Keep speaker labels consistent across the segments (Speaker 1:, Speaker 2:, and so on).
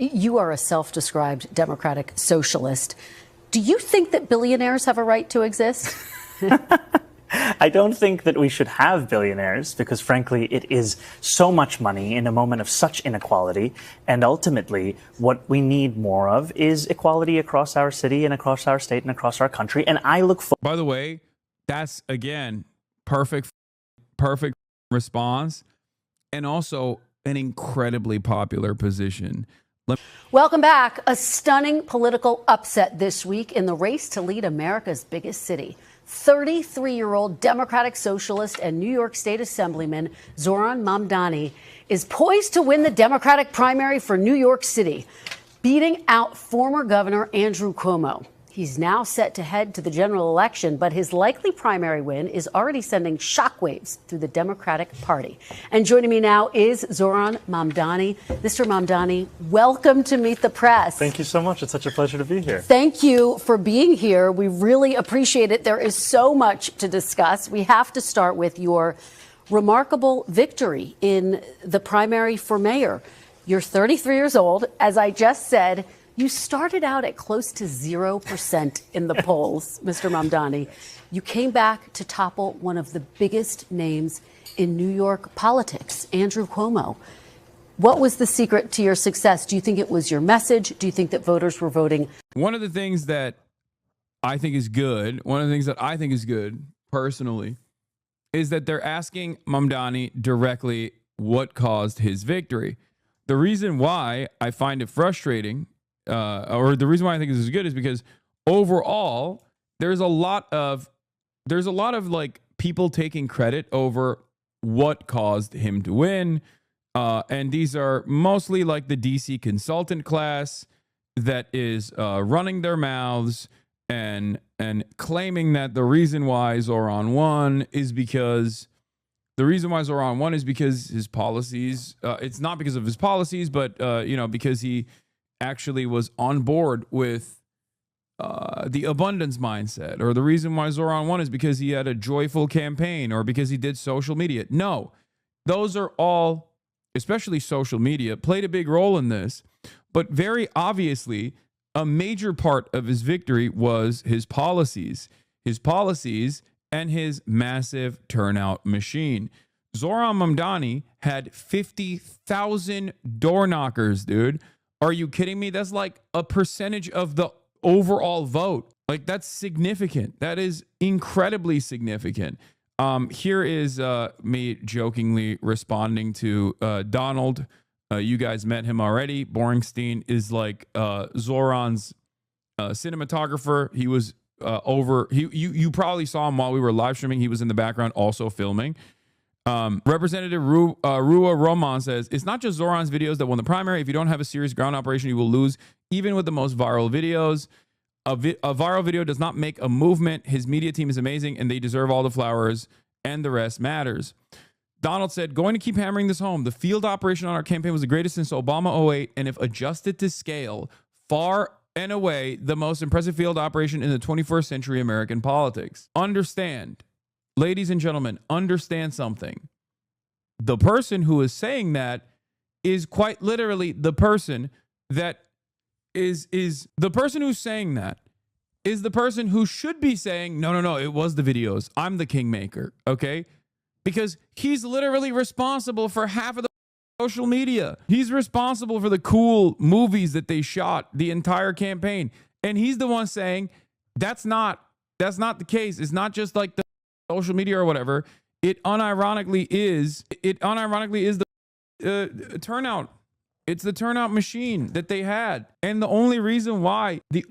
Speaker 1: You are a self-described democratic socialist. Do you think that billionaires have a right to exist?
Speaker 2: I don't think that we should have billionaires because, frankly, it is so much money in a moment of such inequality. And ultimately, what we need more of is equality across our city and across our state and across our country. And I look forward.
Speaker 3: By the way, that's, again, perfect response, and also an incredibly popular position.
Speaker 1: Welcome back. A stunning political upset this week in the race to lead America's biggest city. 33-year-old Democratic Socialist and New York State Assemblyman Zohran Mamdani is poised to win the Democratic primary for New York City, beating out former Governor Andrew Cuomo. He's now set to head to the general election, but his likely primary win is already sending shockwaves through the Democratic Party. And joining me now is Zohran Mamdani. Mr. Mamdani, welcome to Meet the Press.
Speaker 2: Thank you so much. It's such a pleasure to be here.
Speaker 1: Thank you for being here. We really appreciate it. There is so much to discuss. We have to start with your remarkable victory in the primary for mayor. You're 33 years old. As I just said, you started out at close to 0% in the polls, Mr. Mamdani. You came back to topple one of the biggest names in New York politics, Andrew Cuomo. What was the secret to your success? Do you think it was your message? Do you think that voters were voting?
Speaker 3: One of the things that I think is good, personally, is that they're asking Mamdani directly what caused his victory. The reason why I find it frustrating, or the reason why I think this is good, is because overall there's a lot of like people taking credit over what caused him to win, and these are mostly like the DC consultant class that is running their mouths and claiming that the reason why Zohran won is because his policies. It's not because of his policies, but because he actually was on board with the abundance mindset, or the reason why Zohran won is because he had a joyful campaign, or because he did social media. No, those are all, especially social media, played a big role in this. But very obviously, a major part of his victory was his policies and his massive turnout machine. Zohran Mamdani had 50,000 door knockers, dude. Are you kidding me? That's like a percentage of the overall vote. Like, that's significant. That is incredibly significant. Here is me jokingly responding to Donald. You guys met him already. Boringstein is like Zohran's cinematographer. He was you probably saw him while we were live streaming. He was in the background also filming. Representative Rua Roman says, it's not just Zohran's videos that won the primary. If you don't have a serious ground operation, you will lose, even with the most viral videos. A viral video does not make a movement. His media team is amazing, and they deserve all the flowers, and the rest matters. Donald said, going to keep hammering this home. The field operation on our campaign was the greatest since Obama 08, and if adjusted to scale, far and away the most impressive field operation in the 21st century American politics. Understand. Ladies and gentlemen, understand something. The person who is saying that is quite literally the person that is the person who's saying that is the person who should be saying, no, it was the videos. I'm the kingmaker, okay? Because he's literally responsible for half of the social media. He's responsible for the cool movies that they shot the entire campaign. And he's the one saying that's not the case. It's not just like the social media or whatever. It unironically is the turnout. It's the turnout machine that they had. And the only reason why the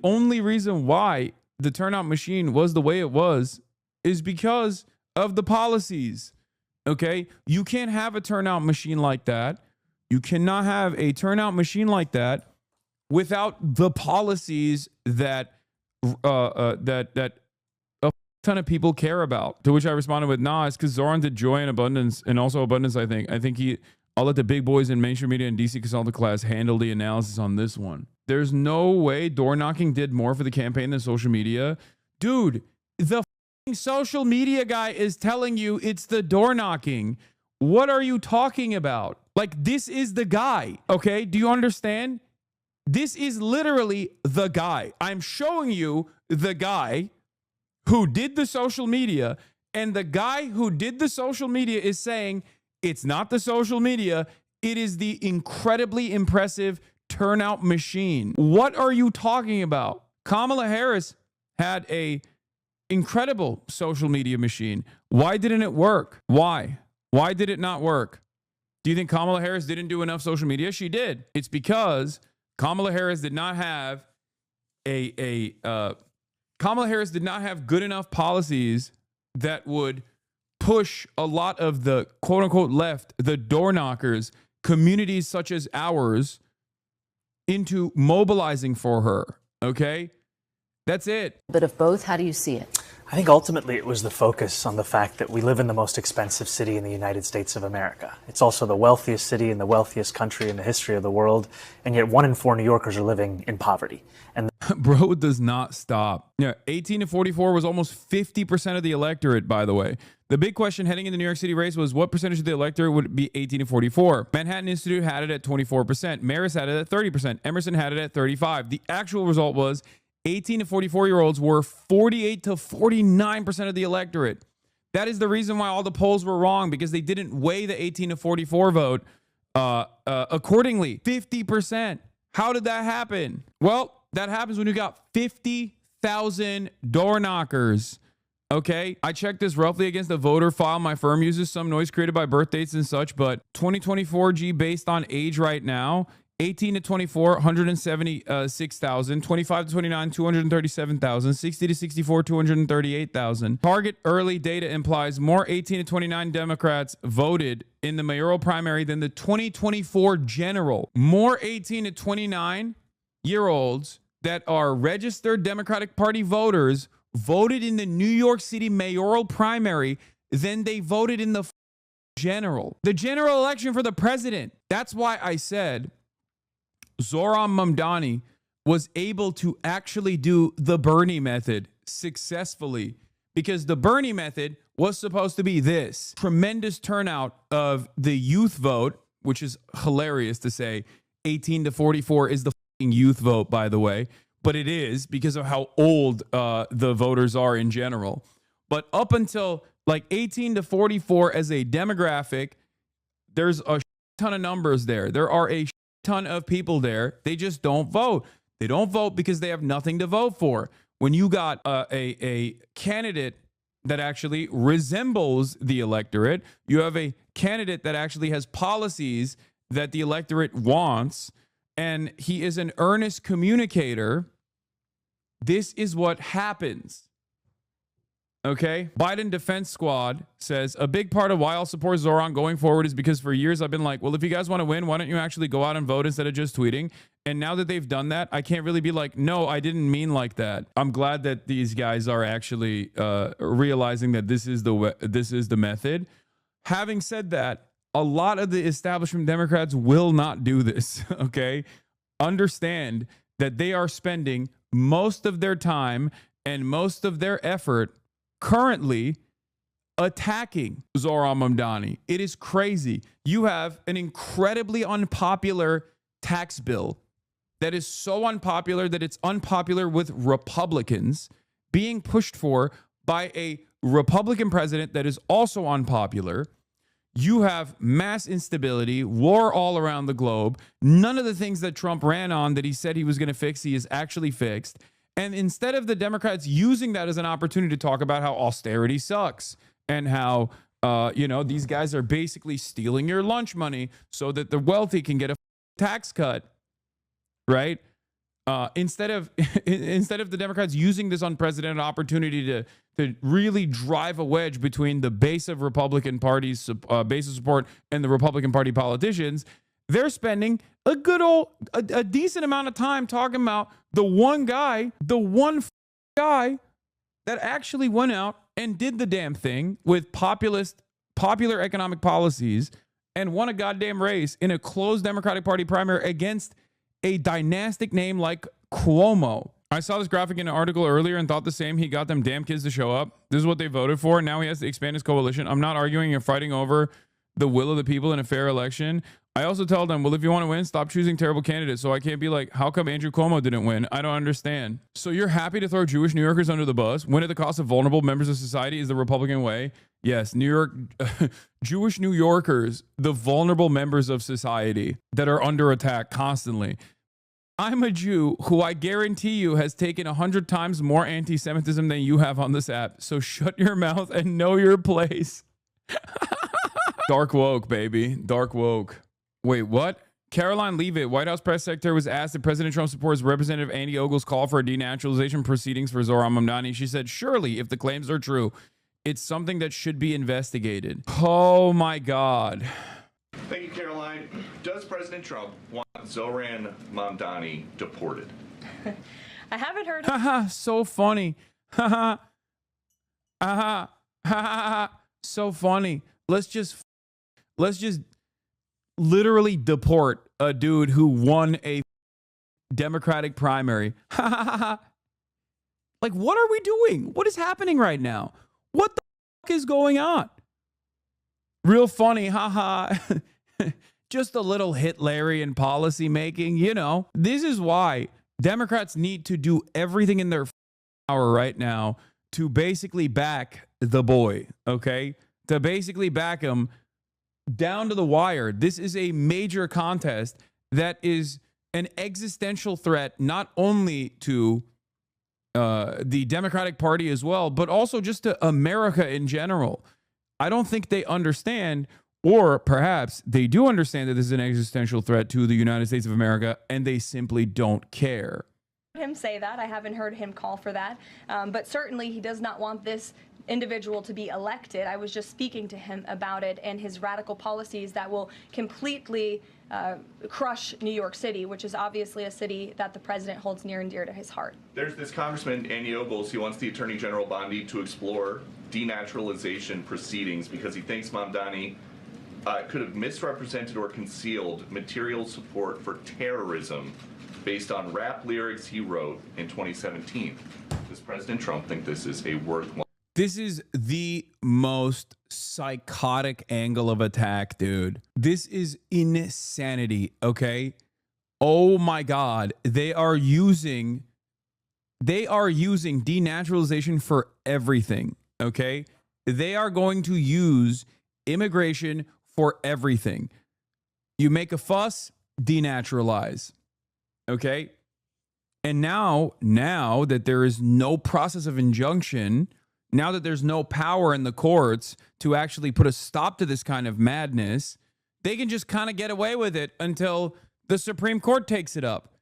Speaker 3: turnout machine was the way it was is because of the policies. Okay? You can't have a turnout machine like that. You cannot have a turnout machine like that without the policies that ton of people care about. To which I responded with, nah, it's because Zohran did joy and abundance, and also abundance. I think I'll let the big boys in mainstream media and DC consultant class handle the analysis on this one. There's no way door knocking did more for the campaign than social media. Dude, the social media guy is telling you it's the door knocking. What are you talking about? Like, this is the guy, okay? Do you understand? This is literally the guy. I'm showing you the guy who did the social media, and the guy who did the social media is saying it's not the social media, it is the incredibly impressive turnout machine. What are you talking about? Kamala Harris had a incredible social media machine. Why didn't it work? Why? Why did it not work? Do you think Kamala Harris didn't do enough social media? She did. It's because Kamala Harris did not have Kamala Harris did not have good enough policies that would push a lot of the quote unquote left, the door knockers, communities such as ours, into mobilizing for her. Okay? That's it.
Speaker 1: Bit of both. How do you see it?
Speaker 2: I think ultimately it was the focus on the fact that we live in the most expensive city in the United States of America. It's also the wealthiest city and the wealthiest country in the history of the world, and yet 1 in 4 New Yorkers are living in poverty. And
Speaker 3: bro does not stop. Yeah, 18 to 44 was almost 50% of the electorate, by the way. The big question heading in the New York City race was what percentage of the electorate would be 18 to 44? Manhattan Institute had it at 24%. Marist had it at 30%. Emerson had it at 35%. The actual result was 18 to 44-year-olds were 48 to 49% of the electorate. That is the reason why all the polls were wrong, because they didn't weigh the 18 to 44 vote accordingly. 50%. How did that happen? Well, that happens when you got 50,000 door knockers. Okay, I checked this roughly against the voter file. My firm uses some noise created by birth dates and such, but 2024 G based on age right now, 18 to 24, 176,000, 25 to 29, 237,000, 60 to 64, 238,000. Target early data implies more 18 to 29 Democrats voted in the mayoral primary than the 2024 general. More 18 to 29-year-olds that are registered Democratic Party voters voted in the New York City mayoral primary than they voted in the general. The general election for the president. That's why I said Zohran Mamdani was able to actually do the Bernie method successfully, because the Bernie method was supposed to be this tremendous turnout of the youth vote, which is hilarious to say 18 to 44 is the youth vote, by the way, but it is because of how old the voters are in general. But up until like 18 to 44 as a demographic, there's a ton of numbers there. There are a ton of people there. They just don't vote. They don't vote because they have nothing to vote for. When you got a candidate that actually resembles the electorate, you have a candidate that actually has policies that the electorate wants, and he is an earnest communicator, this is what happens. Okay? Biden Defense Squad says, a big part of why I'll support Zohran going forward is because for years I've been like, well, if you guys want to win, why don't you actually go out and vote instead of just tweeting? And now that they've done that, I can't really be like, no, I didn't mean like that. I'm glad that these guys are actually realizing that this is the method. Having said that, a lot of the establishment Democrats will not do this, okay? Understand that they are spending most of their time and most of their effort currently attacking Zohran Mamdani. It is crazy. You have an incredibly unpopular tax bill that is so unpopular that it's unpopular with Republicans being pushed for by a Republican president that is also unpopular. You have mass instability, war all around the globe. None of the things that Trump ran on that he said he was going to fix, he is actually fixed. And instead of the Democrats using that as an opportunity to talk about how austerity sucks and how, these guys are basically stealing your lunch money so that the wealthy can get a tax cut, right? Instead of the Democrats using this unprecedented opportunity to really drive a wedge between the base of Republican Party's base of support and the Republican Party politicians, they're spending a decent amount of time talking about the one guy that actually went out and did the damn thing with popular economic policies and won a goddamn race in a closed Democratic Party primary against a dynastic name like Cuomo. I saw this graphic in an article earlier and thought the same. He got them damn kids to show up. This is what they voted for. Now he has to expand his coalition. I'm not arguing and fighting over the will of the people in a fair election. I also tell them, well, if you want to win, stop choosing terrible candidates. So I can't be like, how come Andrew Cuomo didn't win? I don't understand. So you're happy to throw Jewish New Yorkers under the bus? Win at the cost of vulnerable members of society is the Republican way? Yes, New York, Jewish New Yorkers, the vulnerable members of society that are under attack constantly. I'm a Jew who I guarantee you has taken 100 times more anti-Semitism than you have on this app. So shut your mouth and know your place. Dark woke, baby. Dark woke. Wait, what? Caroline Leavitt, White House press secretary, was asked if President Trump supports Representative Andy Ogle's call for denaturalization proceedings for Zohran Mamdani. She said, surely, if the claims are true, it's something that should be investigated. Oh, my God.
Speaker 4: Thank you, Caroline. Does President Trump want Zohran Mamdani deported?
Speaker 5: I haven't heard.
Speaker 3: Haha, so funny. Haha. Haha. Haha. So funny. Let's just literally deport a dude who won a Democratic primary. Like, what are we doing? What is happening right now? What the fuck is going on? Real funny, haha. Just a little Hitlerian policy making, you know. This is why Democrats need to do everything in their power right now to basically back the boy, okay? To basically back him down to the wire. This is a major contest that is an existential threat, not only to the Democratic Party as well, but also just to America in general. I don't think they understand, or perhaps they do understand that this is an existential threat to the United States of America, and they simply don't care.
Speaker 5: Him say that. I haven't heard him call for that. But certainly he does not want this individual to be elected. I was just speaking to him about it and his radical policies that will completely crush New York City, which is obviously a city that the president holds near and dear to his heart.
Speaker 4: There's this Congressman, Andy Ogles, he wants the Attorney General Bondi to explore denaturalization proceedings because he thinks Mamdani could have misrepresented or concealed material support for terrorism based on rap lyrics he wrote in 2017. Does President Trump think this is a worthwhile?
Speaker 3: This is the most psychotic angle of attack, dude. This is insanity, okay? Oh my God. They are using denaturalization for everything, okay? They are going to use immigration for everything. You make a fuss, denaturalize, okay? And now that there is no process of injunction, now that there's no power in the courts to actually put a stop to this kind of madness, they can just kind of get away with it until the Supreme Court takes it up.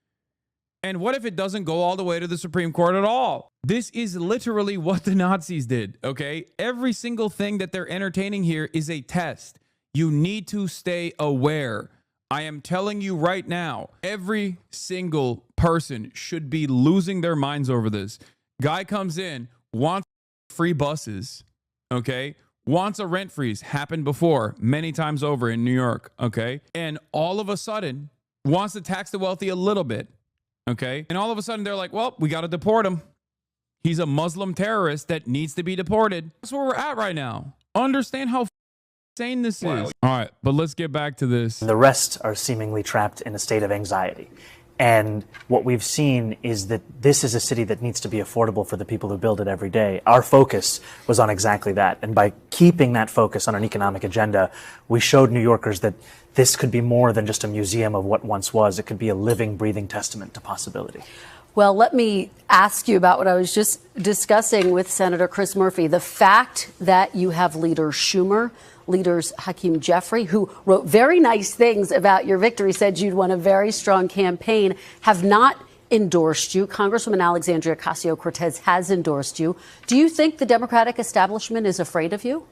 Speaker 3: And what if it doesn't go all the way to the Supreme Court at all? This is literally what the Nazis did, okay? Every single thing that they're entertaining here is a test. You need to stay aware. I am telling you right now, every single person should be losing their minds over this. Guy comes in, wants free buses, okay? Wants a rent freeze, happened before many times over in New York, okay? And all of a sudden wants to tax the wealthy a little bit, okay? And all of a sudden they're like, well, we got to deport him. He's a Muslim terrorist that needs to be deported. That's where we're at right now. Understand how insane this is. All right, but let's get back to this.
Speaker 2: The rest are seemingly trapped in a state of anxiety. And what we've seen is that this is a city that needs to be affordable for the people who build it every day. Our focus was on exactly that. And by keeping that focus on an economic agenda, we showed New Yorkers that this could be more than just a museum of what once was. It could be a living, breathing testament to possibility.
Speaker 1: Well, let me ask you about what I was just discussing with Senator Chris Murphy. The fact that you have leader Schumer, leaders Hakeem Jeffrey, who wrote very nice things about your victory, said you'd won a very strong campaign, have not endorsed you. Congresswoman Alexandria Ocasio-Cortez has endorsed you. Do you think the Democratic establishment is afraid of you?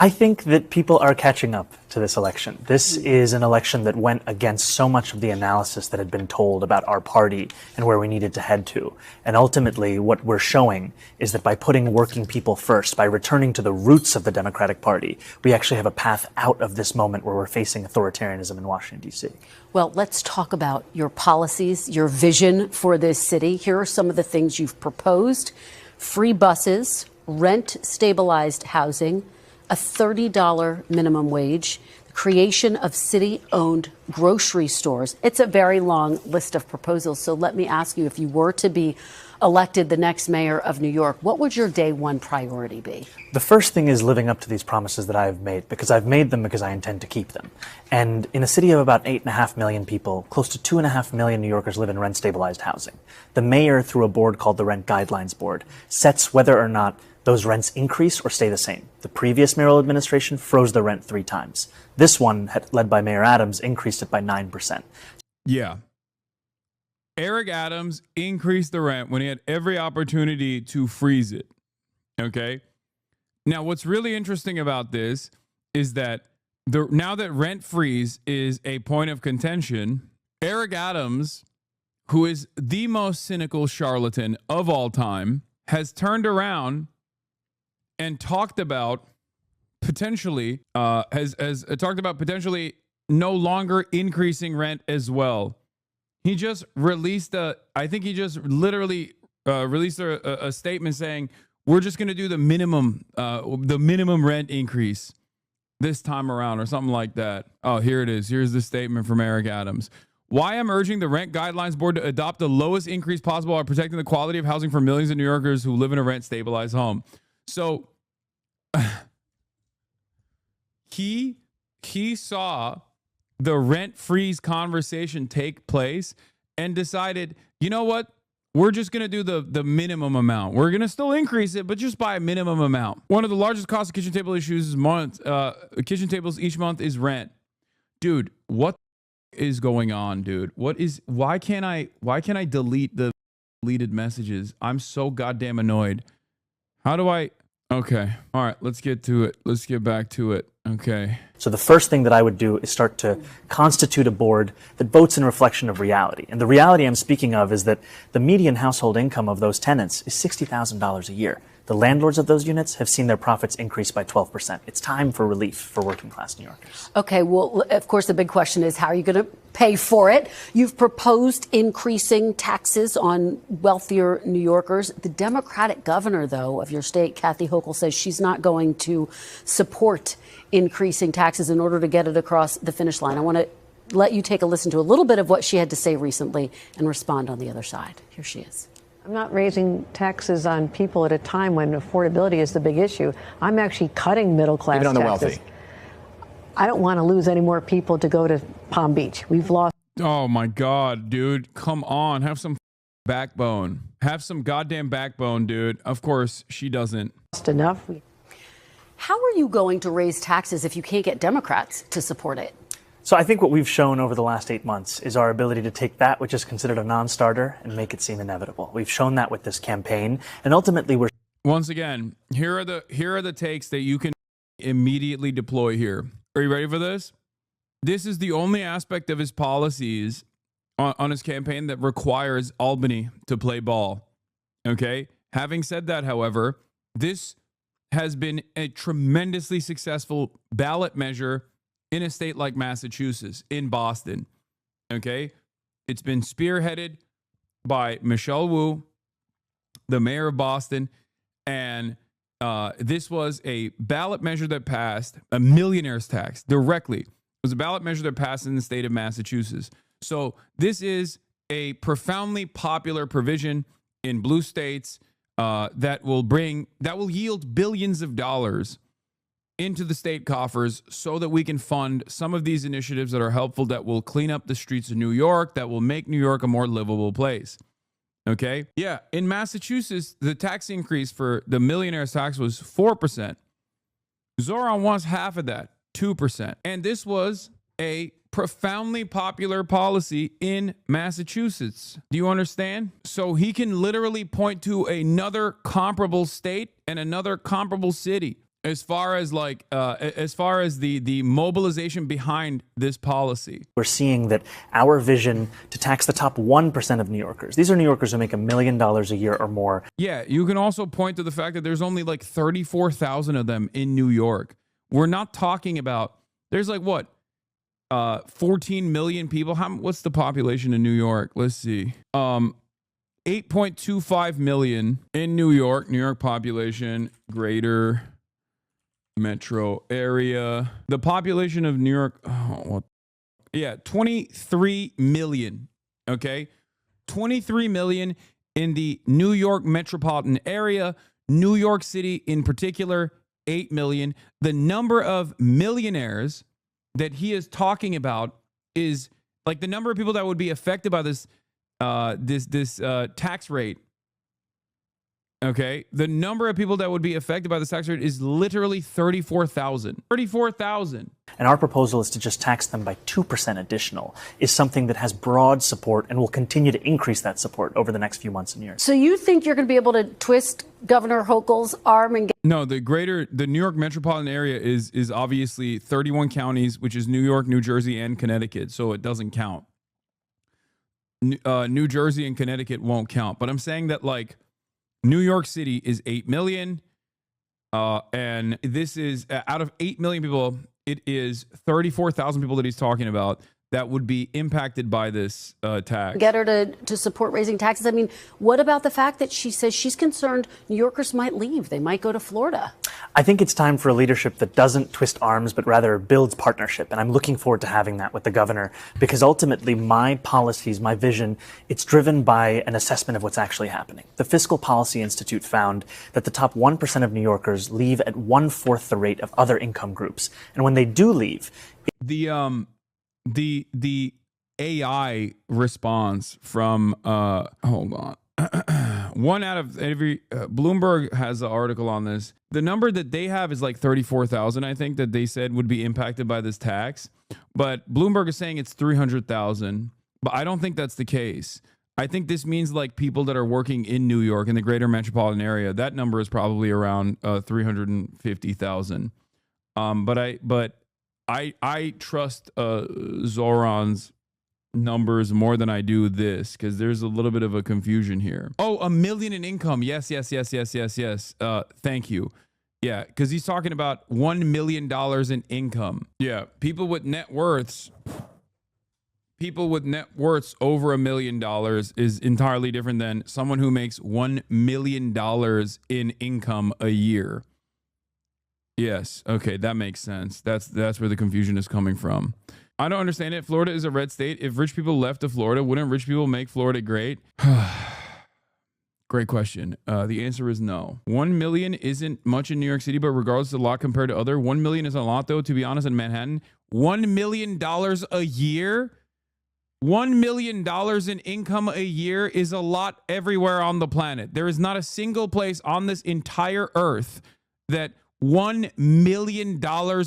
Speaker 2: I think that people are catching up to this election. This is an election that went against so much of the analysis that had been told about our party and where we needed to head to. And ultimately, what we're showing is that by putting working people first, by returning to the roots of the Democratic Party, we actually have a path out of this moment where we're facing authoritarianism in Washington, D.C.
Speaker 1: Well, let's talk about your policies, your vision for this city. Here are some of the things you've proposed: free buses, rent-stabilized housing, a $30 minimum wage. The creation of city-owned grocery stores. It's a very long list of proposals. So let me ask you, if you were to be elected the next mayor of New York, what would your day one priority be?
Speaker 2: The first thing is living up to these promises that I have made, because I've made them because I intend to keep them. And in a city of about 8.5 million people, close to 2.5 million New Yorkers live in rent-stabilized housing. The mayor, through a board called the Rent Guidelines Board, sets whether or not those rents increase or stay the same. The previous mayoral administration froze the rent 3 times. This one, led by Mayor Adams, increased it by 9%.
Speaker 3: Yeah. Eric Adams increased the rent when he had every opportunity to freeze it. Okay. Now, what's really interesting about this is that now that rent freeze is a point of contention, Eric Adams, who is the most cynical charlatan of all time, has turned around and talked about potentially potentially no longer increasing rent as well. He just released literally released a statement saying, we're just going to do the minimum rent increase this time around, or something like that. Oh, here it is. Here's the statement from Eric Adams. Why I'm urging the Rent Guidelines Board to adopt the lowest increase possible while protecting the quality of housing for millions of New Yorkers who live in a rent-stabilized home. So he saw the rent freeze conversation take place and decided, you know what? We're just going to do the minimum amount. We're going to still increase it, but just by a minimum amount. One of the largest cost of kitchen table issues kitchen tables each month is rent. Dude, what is going on, dude? Why can't I delete the deleted messages? I'm so goddamn annoyed. How do I? Okay. All right, let's get to it. Let's get back to it. Okay.
Speaker 2: So the first thing that I would do is start to constitute a board that votes in reflection of reality. And the reality I'm speaking of is that the median household income of those tenants is $60,000 a year. The landlords of those units have seen their profits increase by 12%. It's time for relief for working class New Yorkers.
Speaker 1: Okay, well, of course, the big question is, how are you going to pay for it? You've proposed increasing taxes on wealthier New Yorkers. The Democratic governor, though, of your state, Kathy Hochul, says she's not going to support increasing taxes in order to get it across the finish line. I want to let you take a listen to a little bit of what she had to say recently and respond on the other side. Here she is.
Speaker 6: I'm not raising taxes on people at a time when affordability is the big issue. I'm actually cutting middle class taxes. Even on the wealthy. I don't want to lose any more people to go to Palm Beach. We've lost.
Speaker 3: Oh my God, dude. Come on. Have some backbone. Have some goddamn backbone, dude. Of course, she doesn't.
Speaker 6: Enough.
Speaker 1: How are you going to raise taxes if you can't get Democrats to support it?
Speaker 2: So I think what we've shown over the last 8 months is our ability to take that which is considered a non-starter and make it seem inevitable. We've shown that with this campaign, and ultimately we're...
Speaker 3: Once again, here are the takes that you can immediately deploy here. Are you ready for this? This is the only aspect of his policies on his campaign that requires Albany to play ball. Okay? Having said that, however, this has been a tremendously successful ballot measure in a state like Massachusetts, in Boston. Okay? It's been spearheaded by Michelle Wu, the mayor of Boston, and this was a ballot measure that passed, a millionaire's tax directly. It was a ballot measure that passed in the state of Massachusetts. So this is a profoundly popular provision in blue states that will yield billions of dollars into the state coffers so that we can fund some of these initiatives that are helpful, that will clean up the streets of New York, that will make New York a more livable place. Okay? Yeah, in Massachusetts, the tax increase for the millionaire's tax was 4%. Zohran wants half of that, 2%. And this was a profoundly popular policy in Massachusetts. Do you understand? So he can literally point to another comparable state and another comparable city as far as the mobilization behind this policy.
Speaker 2: We're seeing that our vision to tax the top 1% of New Yorkers, these are New Yorkers who make $1 million a year or more.
Speaker 3: Yeah, you can also point to the fact that there's only like 34,000 of them in New York. We're not talking about, there's like what? 14 million people. What's the population in New York? Let's see. 8.25 million in New York. New York population, greater metro area. The population of New York, 23 million. Okay, 23 million in the New York metropolitan area. New York City in particular, 8 million. The number of millionaires that he is talking about is like the number of people that would be affected by this tax rate. Okay, the number of people that would be affected by this tax rate is literally 34,000. 34,000.
Speaker 2: And our proposal is to just tax them by 2% additional, is something that has broad support and will continue to increase that support over the next few months and years.
Speaker 1: So you think you're going to be able to twist Governor Hochul's arm and get...
Speaker 3: No, the New York metropolitan area is obviously 31 counties, which is New York, New Jersey, and Connecticut, so it doesn't count. New Jersey and Connecticut won't count. But I'm saying that, like, New York City is 8 million, and this is out of 8 million people, it is 34,000 people that he's talking about that would be impacted by this tax.
Speaker 1: Get her to support raising taxes. I mean, what about the fact that she says she's concerned New Yorkers might leave? They might go to Florida.
Speaker 2: I think it's time for a leadership that doesn't twist arms, but rather builds partnership. And I'm looking forward to having that with the governor, because ultimately my policies, my vision, it's driven by an assessment of what's actually happening. The Fiscal Policy Institute found that the top 1% of New Yorkers leave at 1/4 the rate of other income groups. And when they do leave,
Speaker 3: the AI response from hold on. One out of every Bloomberg has an article on this. The number that they have is like 34,000, I think, that they said would be impacted by this tax. But Bloomberg is saying it's 300,000. But I don't think that's the case. I think this means like people that are working in New York in the greater metropolitan area. That number is probably around 350,000. But I trust Zohran's numbers more than I do this, because there's a little bit of a confusion here. Oh, $1 million in income. Yes. Thank you. Yeah, because he's talking about $1 million in income. Yeah, people with net worths over $1 million is entirely different than someone who makes $1 million in income a year. Yes. Okay, that makes sense. That's where the confusion is coming from. I don't understand it. Florida is a red state. If rich people left to Florida, wouldn't rich people make Florida great? Great question. The answer is no. 1 million isn't much in New York City, but regardless, it's a lot compared to other. 1 million is a lot, though, to be honest, in Manhattan. $1 million a year? $1 million in income a year is a lot everywhere on the planet. There is not a single place on this entire earth that $1 million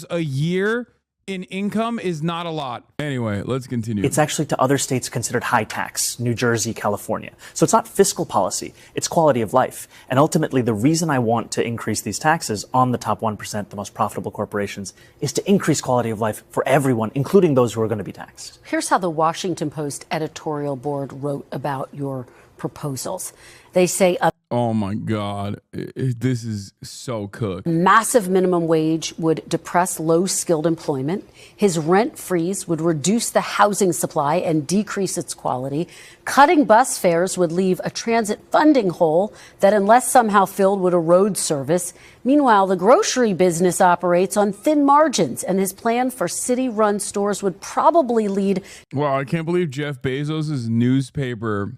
Speaker 3: a year in income is not a lot. Anyway, let's continue.
Speaker 2: It's actually to other states considered high tax, New Jersey, California. So it's not fiscal policy, it's quality of life. And ultimately, the reason I want to increase these taxes on the top 1%, the most profitable corporations, is to increase quality of life for everyone, including those who are going to be taxed.
Speaker 1: Here's how the Washington Post editorial board wrote about your proposals. They say
Speaker 3: oh my God, this is so cooked.
Speaker 1: Massive minimum wage would depress low-skilled employment. His rent freeze would reduce the housing supply and decrease its quality. Cutting bus fares would leave a transit funding hole that, unless somehow filled, would erode service. Meanwhile, the grocery business operates on thin margins, and his plan for city-run stores would probably lead...
Speaker 3: Wow, I can't believe Jeff Bezos' newspaper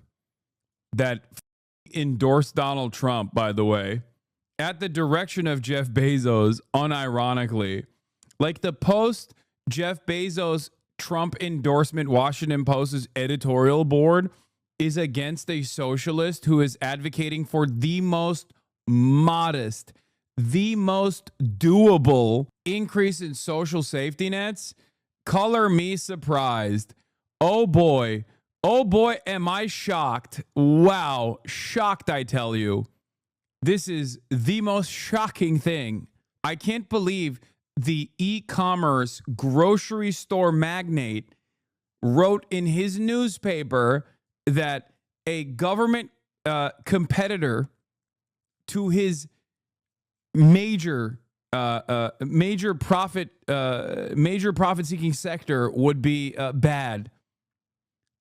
Speaker 3: that endorsed Donald Trump, by the way, at the direction of Jeff Bezos, unironically. Like the post Jeff Bezos Trump endorsement Washington Post's editorial board is against a socialist who is advocating for the most modest, the most doable increase in social safety nets. Color me surprised. Oh boy, am I shocked. Wow, shocked, I tell you. This is the most shocking thing. I can't believe the e-commerce grocery store magnate wrote in his newspaper that a government competitor to his major profit-seeking sector would be bad.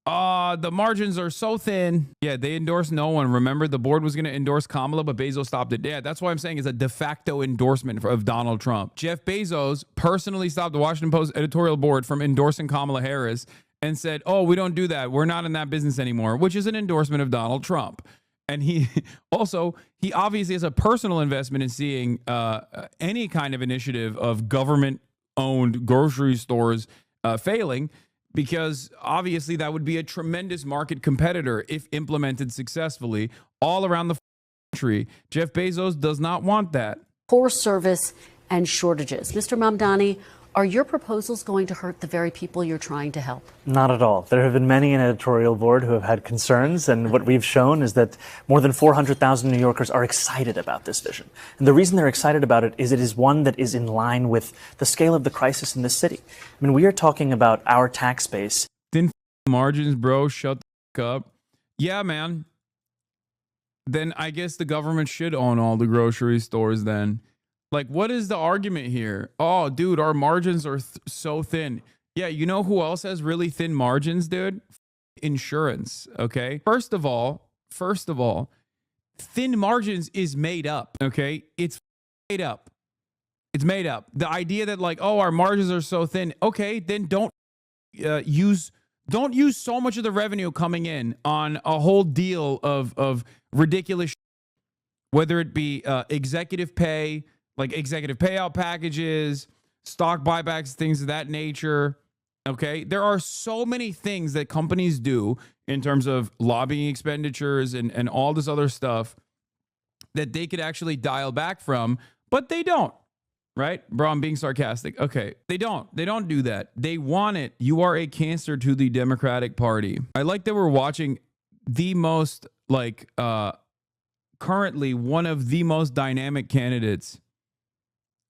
Speaker 3: The margins are so thin. Yeah, they endorsed no one. Remember, the board was going to endorse Kamala, but Bezos stopped it. Yeah, that's why I'm saying it's a de facto endorsement of Donald Trump. Jeff Bezos personally stopped the Washington Post editorial board from endorsing Kamala Harris and said, oh, we don't do that. We're not in that business anymore, which is an endorsement of Donald Trump. And he obviously has a personal investment in seeing any kind of initiative of government-owned grocery stores failing, because obviously that would be a tremendous market competitor if implemented successfully all around the country. Jeff Bezos does not want that.
Speaker 1: Poor service and shortages. Mr. Mamdani, are your proposals going to hurt the very people you're trying to help?
Speaker 2: Not at all. There have been many in editorial board who have had concerns, and what we've shown is that more than 400,000 New Yorkers are excited about this vision. And the reason they're excited about it is one that is in line with the scale of the crisis in this city. I mean, we are talking about our tax base.
Speaker 3: Thin margins, bro. Shut the up. Yeah, man. Then I guess the government should own all the grocery stores then. Like, what is the argument here? Oh, dude, our margins are so thin. Yeah, you know who else has really thin margins, dude? Insurance, okay? First of all, thin margins is made up, okay? It's made up. It's made up. The idea that like, oh, our margins are so thin. Okay, then don't use so much of the revenue coming in on a whole deal of ridiculous, whether it be executive pay, like executive payout packages, stock buybacks, things of that nature. Okay. There are so many things that companies do in terms of lobbying expenditures and all this other stuff that they could actually dial back from, but they don't. Right? Bro, I'm being sarcastic. Okay. They don't do that. They want it. You are a cancer to the Democratic Party. I like that we're watching the most currently one of the most dynamic candidates.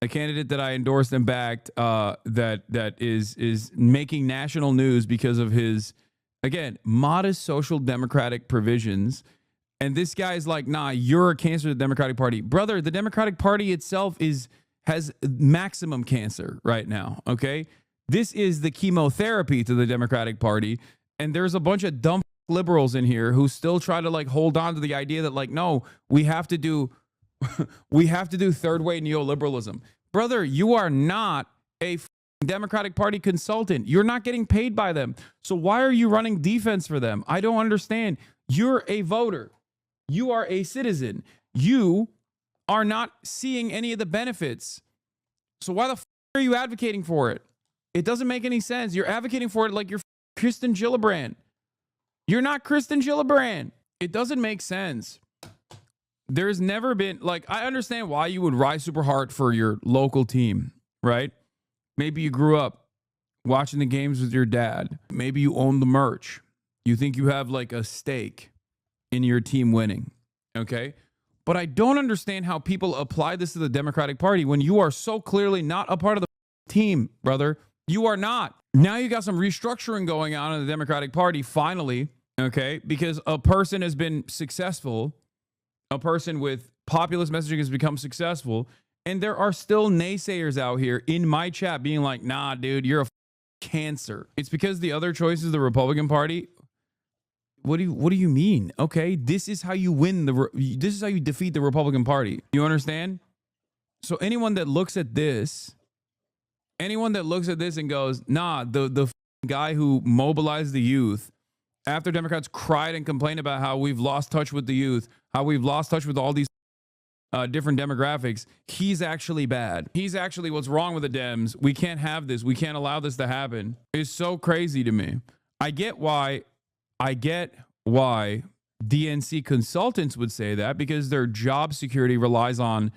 Speaker 3: A candidate that I endorsed and backed that is making national news because of his, again, modest social democratic provisions. And this guy's like, nah, you're a cancer to the Democratic Party. Brother, the Democratic Party itself has maximum cancer right now, okay? This is the chemotherapy to the Democratic Party. And there's a bunch of dumb liberals in here who still try to like hold on to the idea that like, no, we have to do third way neoliberalism. Brother, you are not a Democratic Party consultant. You're not getting paid by them. So why are you running defense for them? I don't understand. You're a voter. You are a citizen. You are not seeing any of the benefits. So why the are you advocating for it? It doesn't make any sense. You're advocating for it like you're Kristen Gillibrand. You're not Kristen Gillibrand. It doesn't make sense. There's never been, like, I understand why you would rise super hard for your local team, right? Maybe you grew up watching the games with your dad. Maybe you own the merch. You think you have like a stake in your team winning, okay? But I don't understand how people apply this to the Democratic Party when you are so clearly not a part of the team, brother. You are not. Now you got some restructuring going on in the Democratic Party, finally, okay? Because a person has been successful. A person with populist messaging has become successful. And there are still naysayers out here in my chat being like, nah, dude, you're a cancer. It's because the other choice is the Republican Party. What do you mean? Okay, this is how you win this is how you defeat the Republican Party. You understand? So anyone that looks at this and goes, nah, the guy who mobilized the youth after Democrats cried and complained about how we've lost touch with the youth, how we've lost touch with all these different demographics, he's actually bad. He's actually what's wrong with the Dems. We can't have this. We can't allow this to happen. It's so crazy to me. I get why DNC consultants would say that, because their job security relies on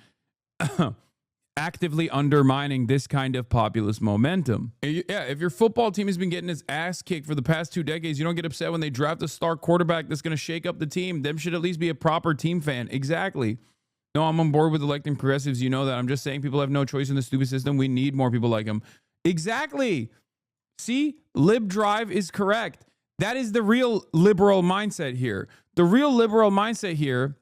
Speaker 3: actively undermining this kind of populist momentum. Yeah, if your football team has been getting its ass kicked for the past 2 decades, you don't get upset when they draft a star quarterback that's going to shake up the team. Them should at least be a proper team fan. Exactly. No, I'm on board with electing progressives. You know that. I'm just saying people have no choice in the stupid system. We need more people like them. Exactly. See, Lib Drive is correct. That is the real liberal mindset here. The real liberal mindset here,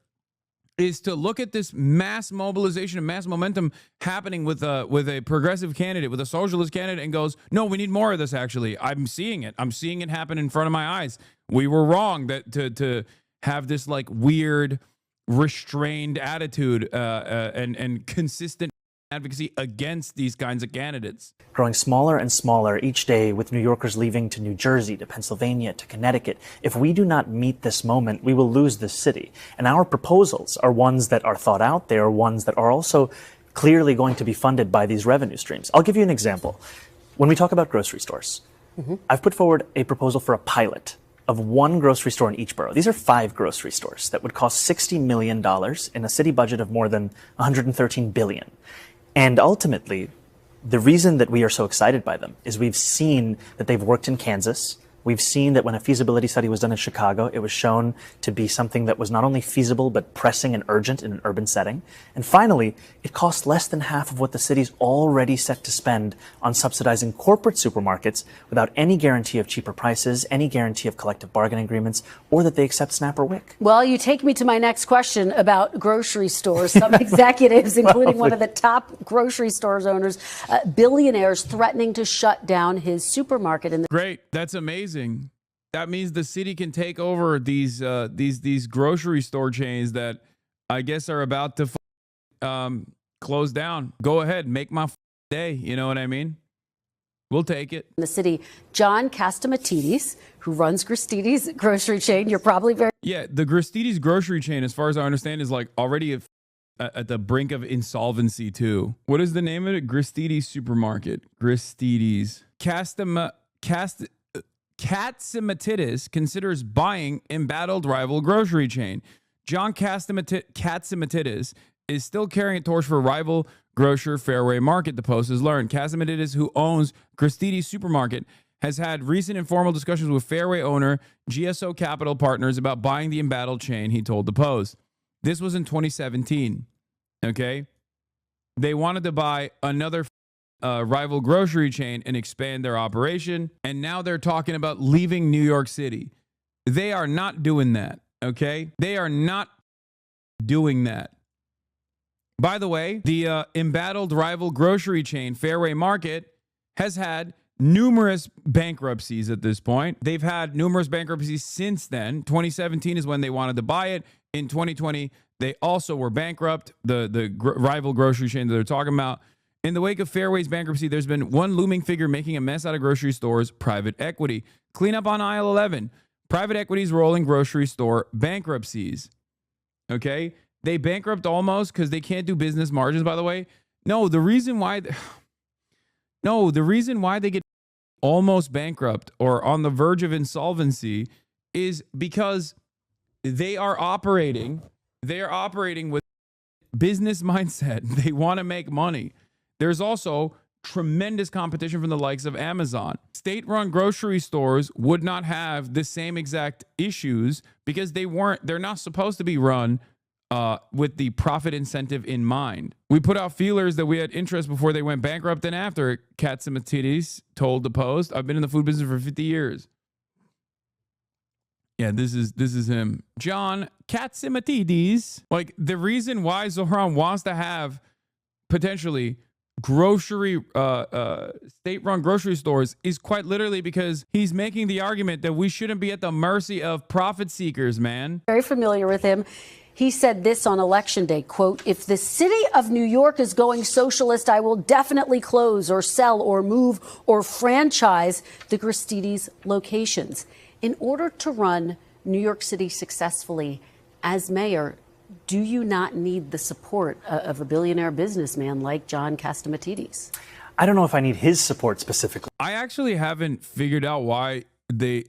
Speaker 3: is to look at this mass mobilization and mass momentum happening with a progressive candidate, with a socialist candidate, and goes, no, we need more of this, actually. I'm seeing it. I'm seeing it happen in front of my eyes. We were wrong to have this like weird, restrained attitude and consistent advocacy against these kinds of candidates.
Speaker 2: Growing smaller and smaller each day, with New Yorkers leaving to New Jersey, to Pennsylvania, to Connecticut. If we do not meet this moment, we will lose this city. And our proposals are ones that are thought out. They are ones that are also clearly going to be funded by these revenue streams. I'll give you an example. When we talk about grocery stores, I've put forward a proposal for a pilot of one grocery store in each borough. These are 5 grocery stores that would cost $60 million in a city budget of more than $113 billion. And ultimately, the reason that we are so excited by them is we've seen that they've worked in Kansas. We've seen that when a feasibility study was done in Chicago, it was shown to be something that was not only feasible, but pressing and urgent in an urban setting. And finally, it costs less than half of what the city's already set to spend on subsidizing corporate supermarkets without any guarantee of cheaper prices, any guarantee of collective bargaining agreements, or that they accept SNAP or WIC.
Speaker 1: Well, you take me to my next question about grocery stores. Some executives, including one of the top grocery stores owners, billionaires, threatening to shut down his supermarket.
Speaker 3: Great. That's amazing. That means the city can take over these grocery store chains that I guess are about to close down. Go ahead, make my day. You know what I mean? We'll take it.
Speaker 1: In the city, John Catsimatidis, who runs Gristedes grocery chain. You're probably very...
Speaker 3: Yeah, the Gristedes grocery chain, as far as I understand, is like already at the brink of insolvency too. What is the name of it? Gristedes Supermarket. Gristedes. Catsimatidis considers buying embattled rival grocery chain. John Catsimatidis is still carrying a torch for rival grocer Fairway Market, the Post has learned. Catsimatidis, who owns Gristedes Supermarket, has had recent informal discussions with Fairway owner GSO Capital Partners about buying the embattled chain, he told the Post. This was in 2017, okay? They wanted to buy another rival grocery chain and expand their operation, and now they're talking about leaving New York City. They are not doing that, okay? They are not doing that. By the way, the embattled rival grocery chain, Fairway Market, has had numerous bankruptcies at this point. They've had numerous bankruptcies since then. 2017 is when they wanted to buy it. In 2020, they also were bankrupt, the rival grocery chain that they're talking about. In the wake of Fairway's bankruptcy, there's been one looming figure making a mess out of grocery stores, private equity. Cleanup on aisle 11. Private equity's rolling grocery store bankruptcies. Okay? They bankrupt almost because they can't do business margins, by the way. No, the reason why they get almost bankrupt or on the verge of insolvency is because they are operating with business mindset. They want to make money. There's also tremendous competition from the likes of Amazon. State-run grocery stores would not have the same exact issues because they're not supposed to be run with the profit incentive in mind. We put out feelers that we had interest before they went bankrupt and after, Catsimatidis told the Post. I've been in the food business for 50 years. Yeah, this is him. John Catsimatidis. Like, the reason why Zohran wants to have potentially grocery state-run grocery stores is quite literally because he's making the argument that we shouldn't be at the mercy of profit seekers, man.
Speaker 1: Very familiar with him. He said this on Election Day, quote, "If the city of New York is going socialist, I will definitely close or sell or move or franchise the Gristedes locations." In order to run New York City successfully as mayor, do you not need the support of a billionaire businessman like John Catsimatidis?
Speaker 2: I don't know if I need his support specifically.
Speaker 3: I actually haven't figured out why they,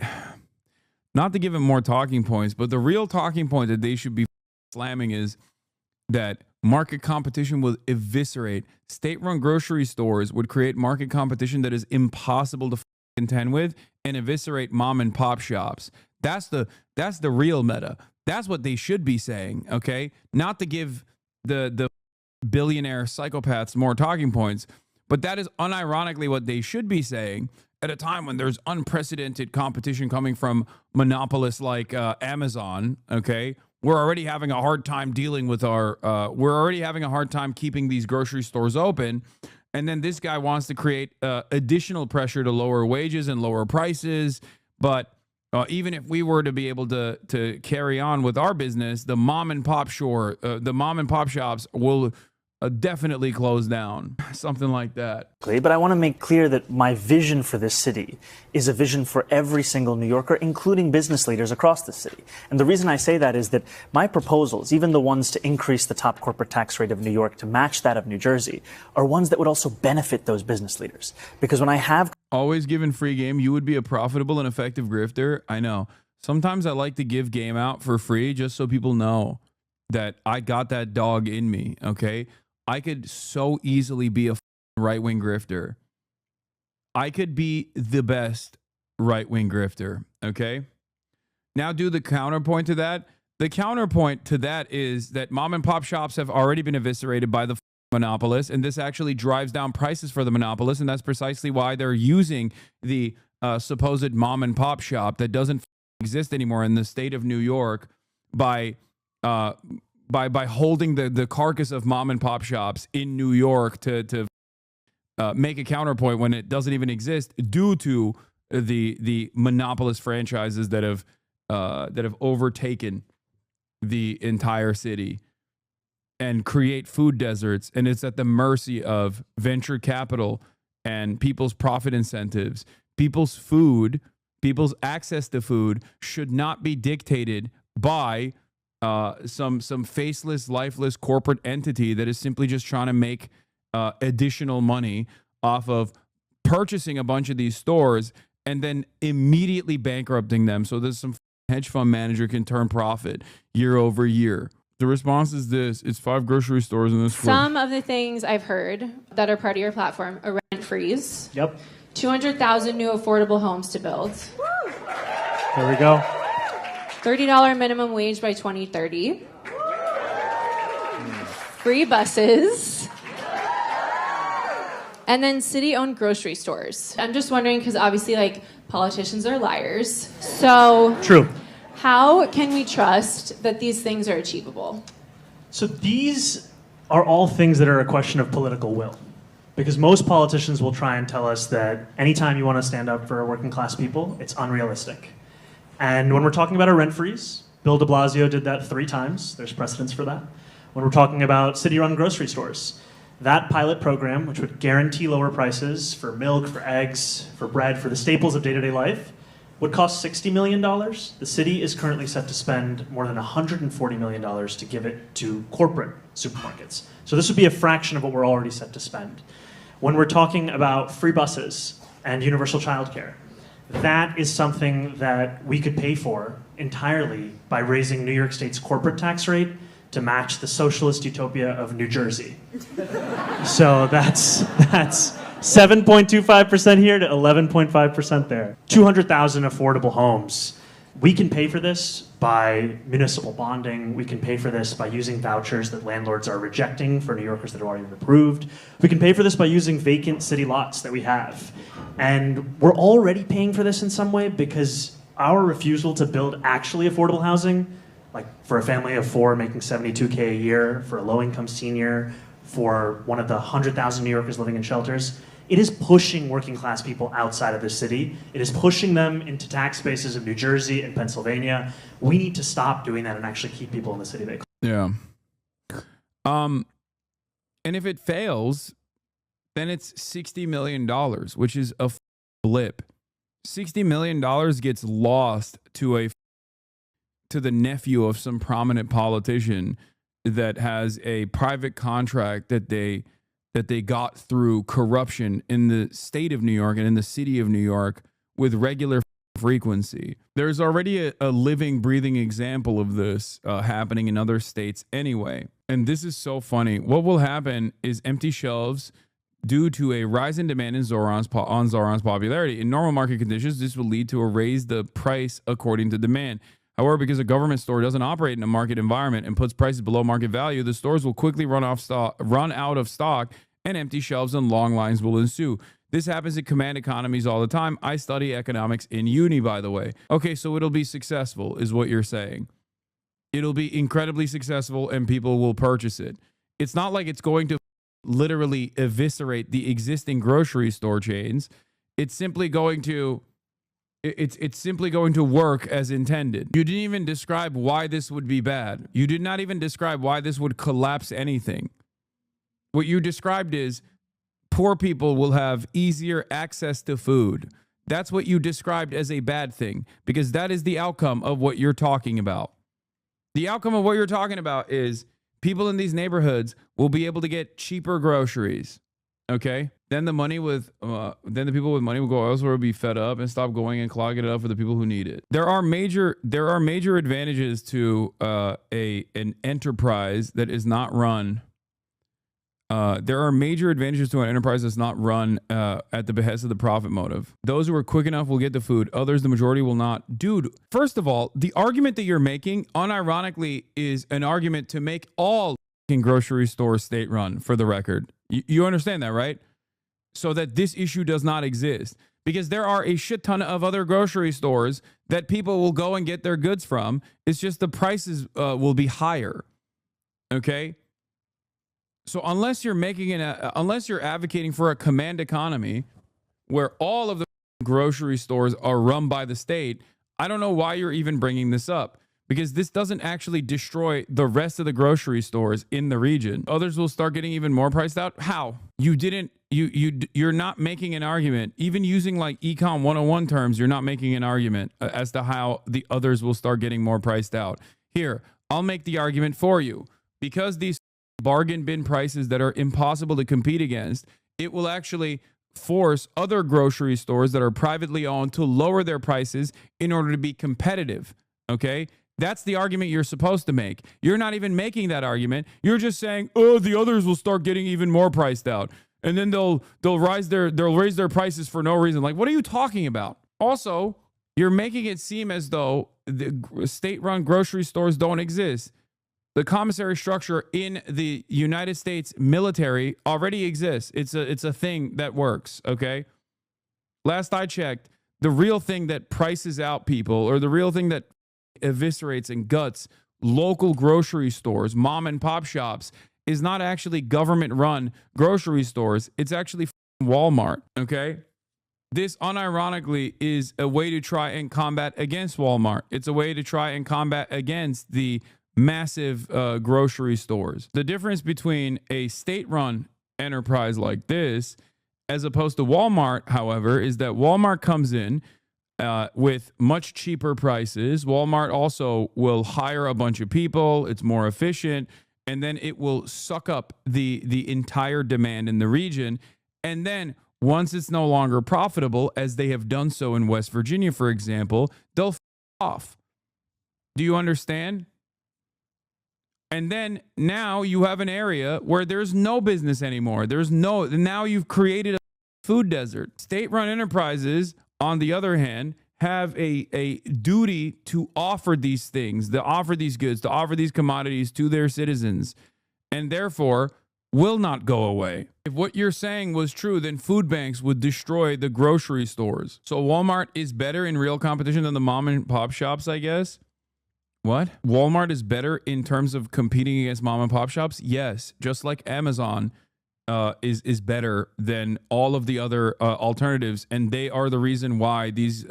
Speaker 3: not to give him more talking points, but the real talking point that they should be slamming is that market competition will eviscerate. State-run grocery stores would create market competition that is impossible to contend with and eviscerate mom and pop shops. That's the real meta. That's what they should be saying, okay? Not to give the billionaire psychopaths more talking points, but that is unironically what they should be saying at a time when there's unprecedented competition coming from monopolists like Amazon, okay? we're already having a hard time dealing with we're already having a hard time keeping these grocery stores open. And then this guy wants to create additional pressure to lower wages and lower prices. But even if we were to be able to carry on with our business, the mom and pop shops will definitely close down, something like that.
Speaker 2: But I want to make clear that my vision for this city is a vision for every single New Yorker, including business leaders across the city. And the reason I say that is that my proposals, even the ones to increase the top corporate tax rate of New York to match that of New Jersey, are ones that would also benefit those business leaders. Because when I have
Speaker 3: always given free game, you would be a profitable and effective grifter. I know. Sometimes I like to give game out for free just so people know that I got that dog in me, okay? I could so easily be a right-wing grifter. I could be the best right-wing grifter, okay? Now do the counterpoint to that. The counterpoint to that is that mom and pop shops have already been eviscerated by the monopolists, and this actually drives down prices for the monopolists, and that's precisely why they're using the supposed mom and pop shop that doesn't exist anymore in the state of New York by holding the carcass of mom and pop shops in New York to make a counterpoint when it doesn't even exist due to the monopolist franchises that have overtaken the entire city and create food deserts. And it's at the mercy of venture capital and people's profit incentives. People's access to food should not be dictated by some faceless, lifeless corporate entity that is simply just trying to make additional money off of purchasing a bunch of these stores and then immediately bankrupting them so that some hedge fund manager can turn profit year over year. The response is this: it's 5 grocery stores in this.
Speaker 7: Some of the things I've heard that are part of your platform: a rent freeze.
Speaker 8: Yep.
Speaker 7: 200,000 new affordable homes to build.
Speaker 8: There we go.
Speaker 7: $30 minimum wage by 2030. Free buses. And then city-owned grocery stores. I'm just wondering, because obviously, like, politicians are liars. So
Speaker 8: True.
Speaker 7: How can we trust that these things are achievable?
Speaker 8: So these are all things that are a question of political will. Because most politicians will try and tell us that anytime you want to stand up for working class people, it's unrealistic. And when we're talking about a rent freeze, Bill de Blasio did that 3 times. There's precedence for that. When we're talking about city-run grocery stores, that pilot program, which would guarantee lower prices for milk, for eggs, for bread, for the staples of day-to-day life, would cost $60 million. The city is currently set to spend more than $140 million to give it to corporate supermarkets. So this would be a fraction of what we're already set to spend. When we're talking about free buses and universal childcare, that is something that we could pay for entirely by raising New York State's corporate tax rate to match the socialist utopia of New Jersey. So that's 7.25% here to 11.5% there. 200,000 affordable homes. We can pay for this by municipal bonding. We can pay for this by using vouchers that landlords are rejecting for New Yorkers that have already been approved. We can pay for this by using vacant city lots that we have. And we're already paying for this in some way because our refusal to build actually affordable housing, like for a family of 4 making $72K a year, for a low-income senior, for one of the 100,000 New Yorkers living in shelters, it is pushing working class people outside of the city. It is pushing them into tax bases of New Jersey and Pennsylvania. We need to stop doing that and actually keep people in the city they
Speaker 3: Yeah. And if it fails, then it's $60 million, which is a blip. $60 million gets lost to the nephew of some prominent politician that has a private contract that they got through corruption in the state of New York and in the city of New York with regular frequency. There's already a living, breathing example of this happening in other states anyway. And this is so funny. What will happen is empty shelves due to a rise in demand on Zohran's popularity. In normal market conditions, this will lead to a raise the price according to demand. However, because a government store doesn't operate in a market environment and puts prices below market value, the stores will quickly run out of stock, and empty shelves and long lines will ensue. This happens in command economies all the time. I study economics in uni, by the way. Okay, so it'll be successful, is what you're saying. It'll be incredibly successful and people will purchase it. It's not like it's going to literally eviscerate the existing grocery store chains. It's simply going to work as intended. You didn't even describe why this would be bad. You did not even describe why this would collapse anything. What you described is poor people will have easier access to food. That's what you described as a bad thing, because that is the outcome of what you're talking about. The outcome of what you're talking about is people in these neighborhoods will be able to get cheaper groceries. Okay? Then the people with money will go elsewhere, will be fed up and stop going and clogging it up for the people who need it. There are major advantages to an enterprise that is not run. There are major advantages to an enterprise that's not run at the behest of the profit motive. Those who are quick enough will get the food. Others, the majority, will not. Dude, first of all, the argument that you're making, unironically, is an argument to make all grocery stores state-run, for the record. You understand that, right? So that this issue does not exist. Because there are a shit ton of other grocery stores that people will go and get their goods from. It's just the prices will be higher. Okay? So unless you're unless you're advocating for a command economy where all of the grocery stores are run by the state, I don't know why you're even bringing this up, because this doesn't actually destroy the rest of the grocery stores in the region. Others will start getting even more priced out. How? You're not making an argument. Even using like Econ 101 terms, you're not making an argument as to how the others will start getting more priced out. Here, I'll make the argument for you. Because these bargain bin prices that are impossible to compete against, it will actually force other grocery stores that are privately owned to lower their prices in order to be competitive. Okay? That's the argument you're supposed to make. You're not even making that argument. You're just saying, oh, the others will start getting even more priced out. And then they'll raise their prices for no reason. Like, what are you talking about? Also, you're making it seem as though the state-run grocery stores don't exist. The commissary structure in the United States military already exists. It's a thing that works, okay? Last I checked, the real thing that prices out people, or the real thing that eviscerates and guts local grocery stores, mom and pop shops, is not actually government-run grocery stores. It's actually Walmart, okay? This, unironically, is a way to try and combat against Walmart. It's a way to try and combat against the massive grocery stores. The difference between a state-run enterprise like this as opposed to Walmart, however, is that Walmart comes in with much cheaper prices. Walmart also will hire a bunch of people. It's more efficient, and then it will suck up the entire demand in the region. And then once it's no longer profitable, as they have done so in West Virginia, for example, they'll off. Do you understand? And then now you have an area where there's no business anymore. Now you've created a food desert. State-run enterprises, on the other hand, have a duty to offer these things, to offer these goods, to offer these commodities to their citizens, and therefore will not go away. If what you're saying was true, then food banks would destroy the grocery stores. So Walmart is better in real competition than the mom and pop shops, I guess? What? Walmart is better in terms of competing against mom and pop shops? Yes. Just like Amazon is better than all of the other alternatives, and they are the reason why these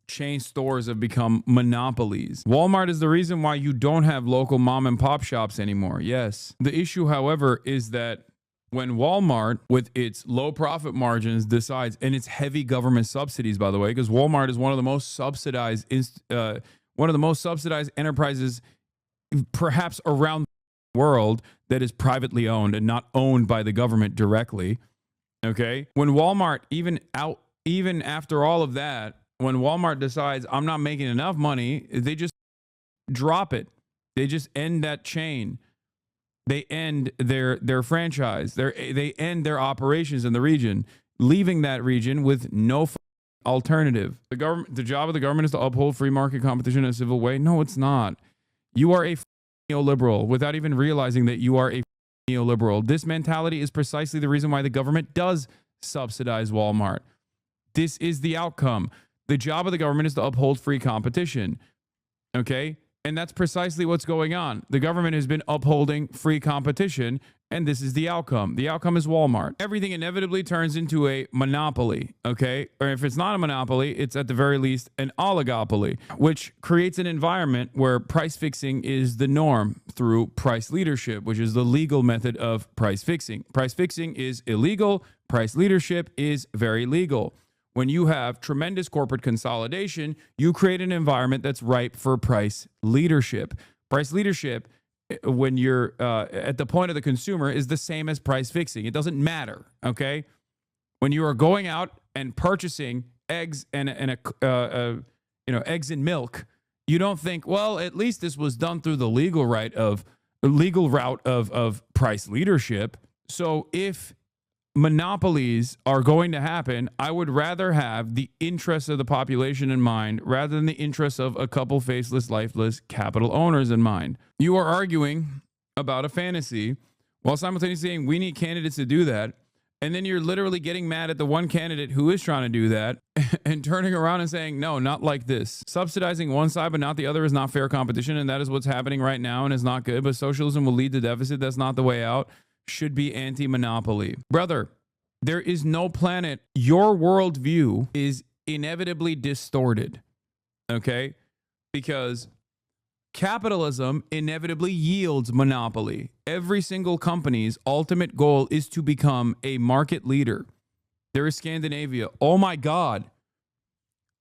Speaker 3: chain stores have become monopolies. Walmart is the reason why you don't have local mom and pop shops anymore. Yes. The issue, however, is that when Walmart, with its low profit margins, decides, and its heavy government subsidies, by the way, because Walmart is one of the most subsidized enterprises, perhaps around the world, that is privately owned and not owned by the government directly. Okay, when Walmart, even after all of that, when Walmart decides I'm not making enough money, they just drop it. They just end that chain. They end their franchise. They end their operations in the region, leaving that region with no alternative. The job of the government is to uphold free market competition in a civil way. No, it's not. You are a neoliberal without even realizing that you are a neoliberal. This mentality is precisely the reason why the government does subsidize Walmart. This is the outcome. The job of the government is to uphold free competition. Okay? And that's precisely what's going on. The government has been upholding free competition, and this is the outcome. The outcome is Walmart. Everything inevitably turns into a monopoly, okay? Or if it's not a monopoly, it's at the very least an oligopoly, which creates an environment where price fixing is the norm through price leadership, which is the legal method of price fixing. Price fixing is illegal. Price leadership is very legal. When you have tremendous corporate consolidation, you create an environment that's ripe for price leadership. Price leadership, when you're at the point of the consumer, is the same as price fixing. It doesn't matter, okay? When you are going out and purchasing eggs and eggs and milk, you don't think, well, at least this was done through the legal route of price leadership. So if monopolies are going to happen, I would rather have the interests of the population in mind rather than the interests of a couple faceless, lifeless capital owners in mind. You are arguing about a fantasy while simultaneously saying we need candidates to do that. And then you're literally getting mad at the one candidate who is trying to do that and turning around and saying, no, not like this. Subsidizing one side but not the other is not fair competition. And that is what's happening right now and is not good. But socialism will lead to deficit. That's not the way out. Should be anti-monopoly. Brother, there is no planet. Your worldview is inevitably distorted, okay? Because capitalism inevitably yields monopoly. Every single company's ultimate goal is to become a market leader. There is Scandinavia. Oh my God.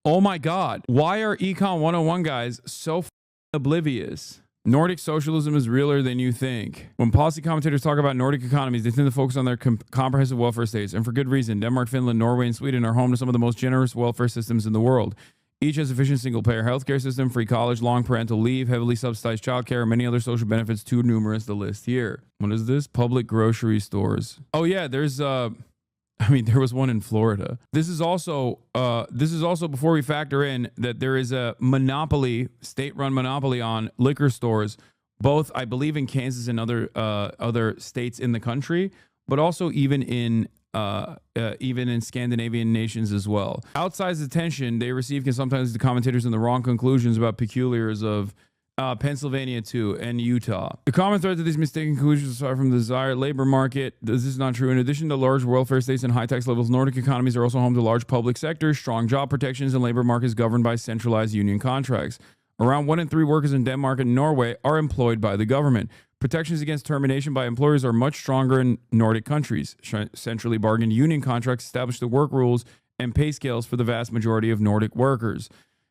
Speaker 3: Oh my God. Why are Econ 101 guys so oblivious? Nordic socialism is realer than you think. When policy commentators talk about Nordic economies, they tend to focus on their comprehensive welfare states, and for good reason. Denmark, Finland, Norway, and Sweden are home to some of the most generous welfare systems in the world. Each has efficient single-payer healthcare system, free college, long parental leave, heavily subsidized childcare, and many other social benefits too numerous to list here. What is this? Public grocery stores. Oh yeah, there was one in Florida. This is also before we factor in that there is a monopoly, state-run monopoly on liquor stores, both I believe in Kansas and other states in the country, but also even in Scandinavian nations as well. Outsized attention they receive can sometimes lead to commentators in the wrong conclusions about peculiars of Pennsylvania too, and Utah. The common thread to these mistaken conclusions aside from the desired labor market, this is not true. In addition to large welfare states and high tax levels, Nordic economies are also home to large public sectors, strong job protections, and labor markets governed by centralized union contracts. Around 1 in 3 workers in Denmark and Norway are employed by the government. Protections against termination by employers are much stronger in Nordic countries. Centrally bargained union contracts establish the work rules and pay scales for the vast majority of Nordic workers.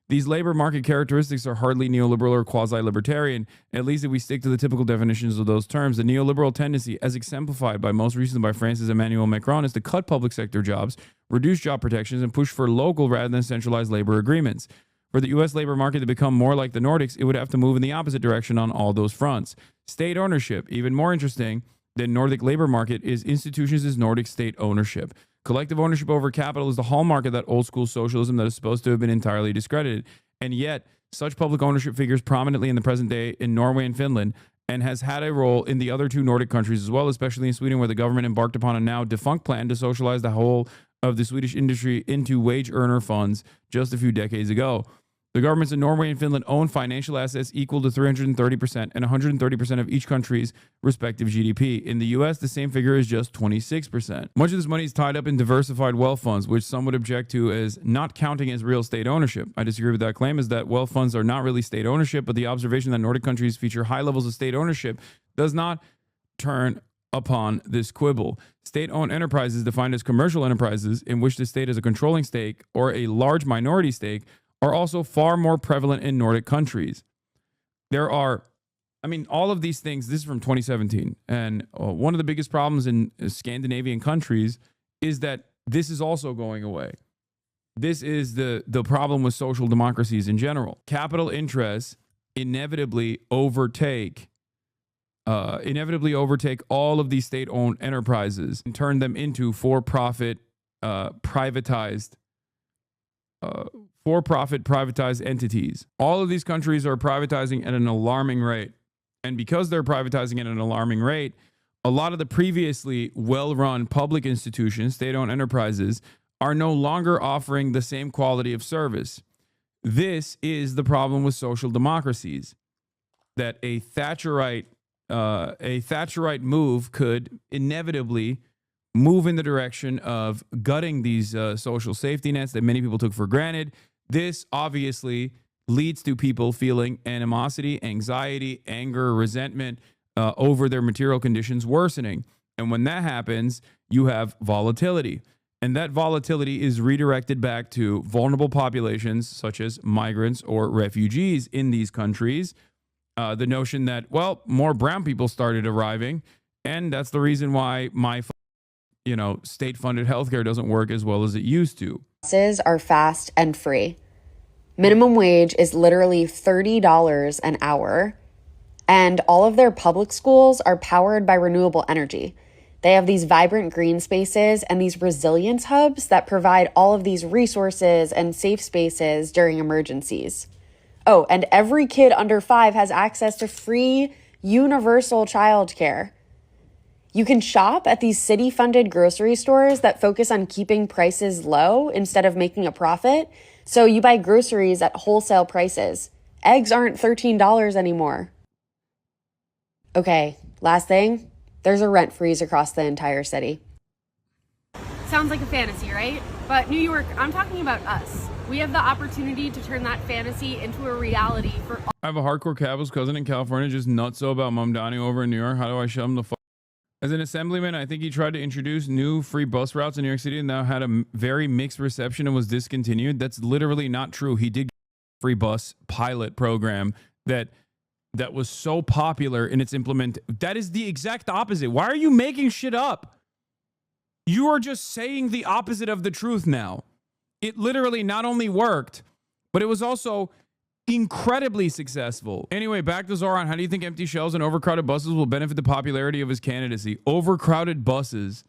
Speaker 3: These labor market characteristics are hardly neoliberal or quasi-libertarian, at least if we stick to the typical definitions of those terms. The neoliberal tendency, as exemplified by most recently by France's Emmanuel Macron, is to cut public sector jobs, reduce job protections, and push for local rather than centralized labor agreements. For the U.S. labor market to become more like the Nordics, it would have to move in the opposite direction on all those fronts. State ownership, even more interesting than Nordic labor market, is institutions is Nordic state ownership. Collective ownership over capital is the hallmark of that old school socialism that is supposed to have been entirely discredited. And yet, such public ownership figures prominently in the present day in Norway and Finland, and has had a role in the other 2 Nordic countries as well, especially in Sweden, where the government embarked upon a now defunct plan to socialize the whole of the Swedish industry into wage earner funds just a few decades ago. The governments in Norway and Finland own financial assets equal to 330% and 130% of each country's respective GDP. In the U.S., the same figure is just 26%. Much of this money is tied up in diversified wealth funds, which some would object to as not counting as real state ownership. I disagree with that claim, as that wealth funds are not really state ownership, but the observation that Nordic countries feature high levels of state ownership does not turn upon this quibble. State-owned enterprises, defined as commercial enterprises in which the state has a controlling stake or a large minority stake, are also far more prevalent in Nordic countries. There are, all of these things, this is from 2017, and one of the biggest problems in Scandinavian countries is that this is also going away. This is the problem with social democracies in general. Capital interests inevitably overtake all of these state-owned enterprises and turn them into for-profit privatized entities. All of these countries are privatizing at an alarming rate. And because they're privatizing at an alarming rate, a lot of the previously well-run public institutions, state-owned enterprises, are no longer offering the same quality of service. This is the problem with social democracies, that a Thatcherite move could inevitably move in the direction of gutting these social safety nets that many people took for granted. This obviously leads to people feeling animosity, anxiety, anger, resentment over their material conditions worsening. And when that happens, you have volatility. And that volatility is redirected back to vulnerable populations such as migrants or refugees in these countries. The notion that, well, more brown people started arriving, and that's the reason why my state-funded healthcare doesn't work as well as it used to.
Speaker 9: Buses are fast and free. Minimum wage is literally $30 an hour, and all of their public schools are powered by renewable energy. They have these vibrant green spaces and these resilience hubs that provide all of these resources and safe spaces during emergencies. Oh, and every kid under 5 has access to free universal childcare. You can shop at these city-funded grocery stores that focus on keeping prices low instead of making a profit. So you buy groceries at wholesale prices. Eggs aren't $13 anymore. Okay, last thing. There's a rent freeze across the entire city.
Speaker 10: Sounds like a fantasy, right? But New York, I'm talking about us. We have the opportunity to turn that fantasy into a reality for all.
Speaker 3: I have a hardcore Cowboys cousin in California just nutso about Mamdani over in New York. How do I shut him the fuck? As an assemblyman, I think he tried to introduce new free bus routes in New York City and now had a very mixed reception and was discontinued. That's literally not true. He did a free bus pilot program that was so popular in its implement. That is the exact opposite. Why are you making shit up? You are just saying the opposite of the truth now. It literally not only worked, but it was also incredibly successful. Anyway, back to Zohran. How do you think empty shelves and overcrowded buses will benefit the popularity of his candidacy? Overcrowded buses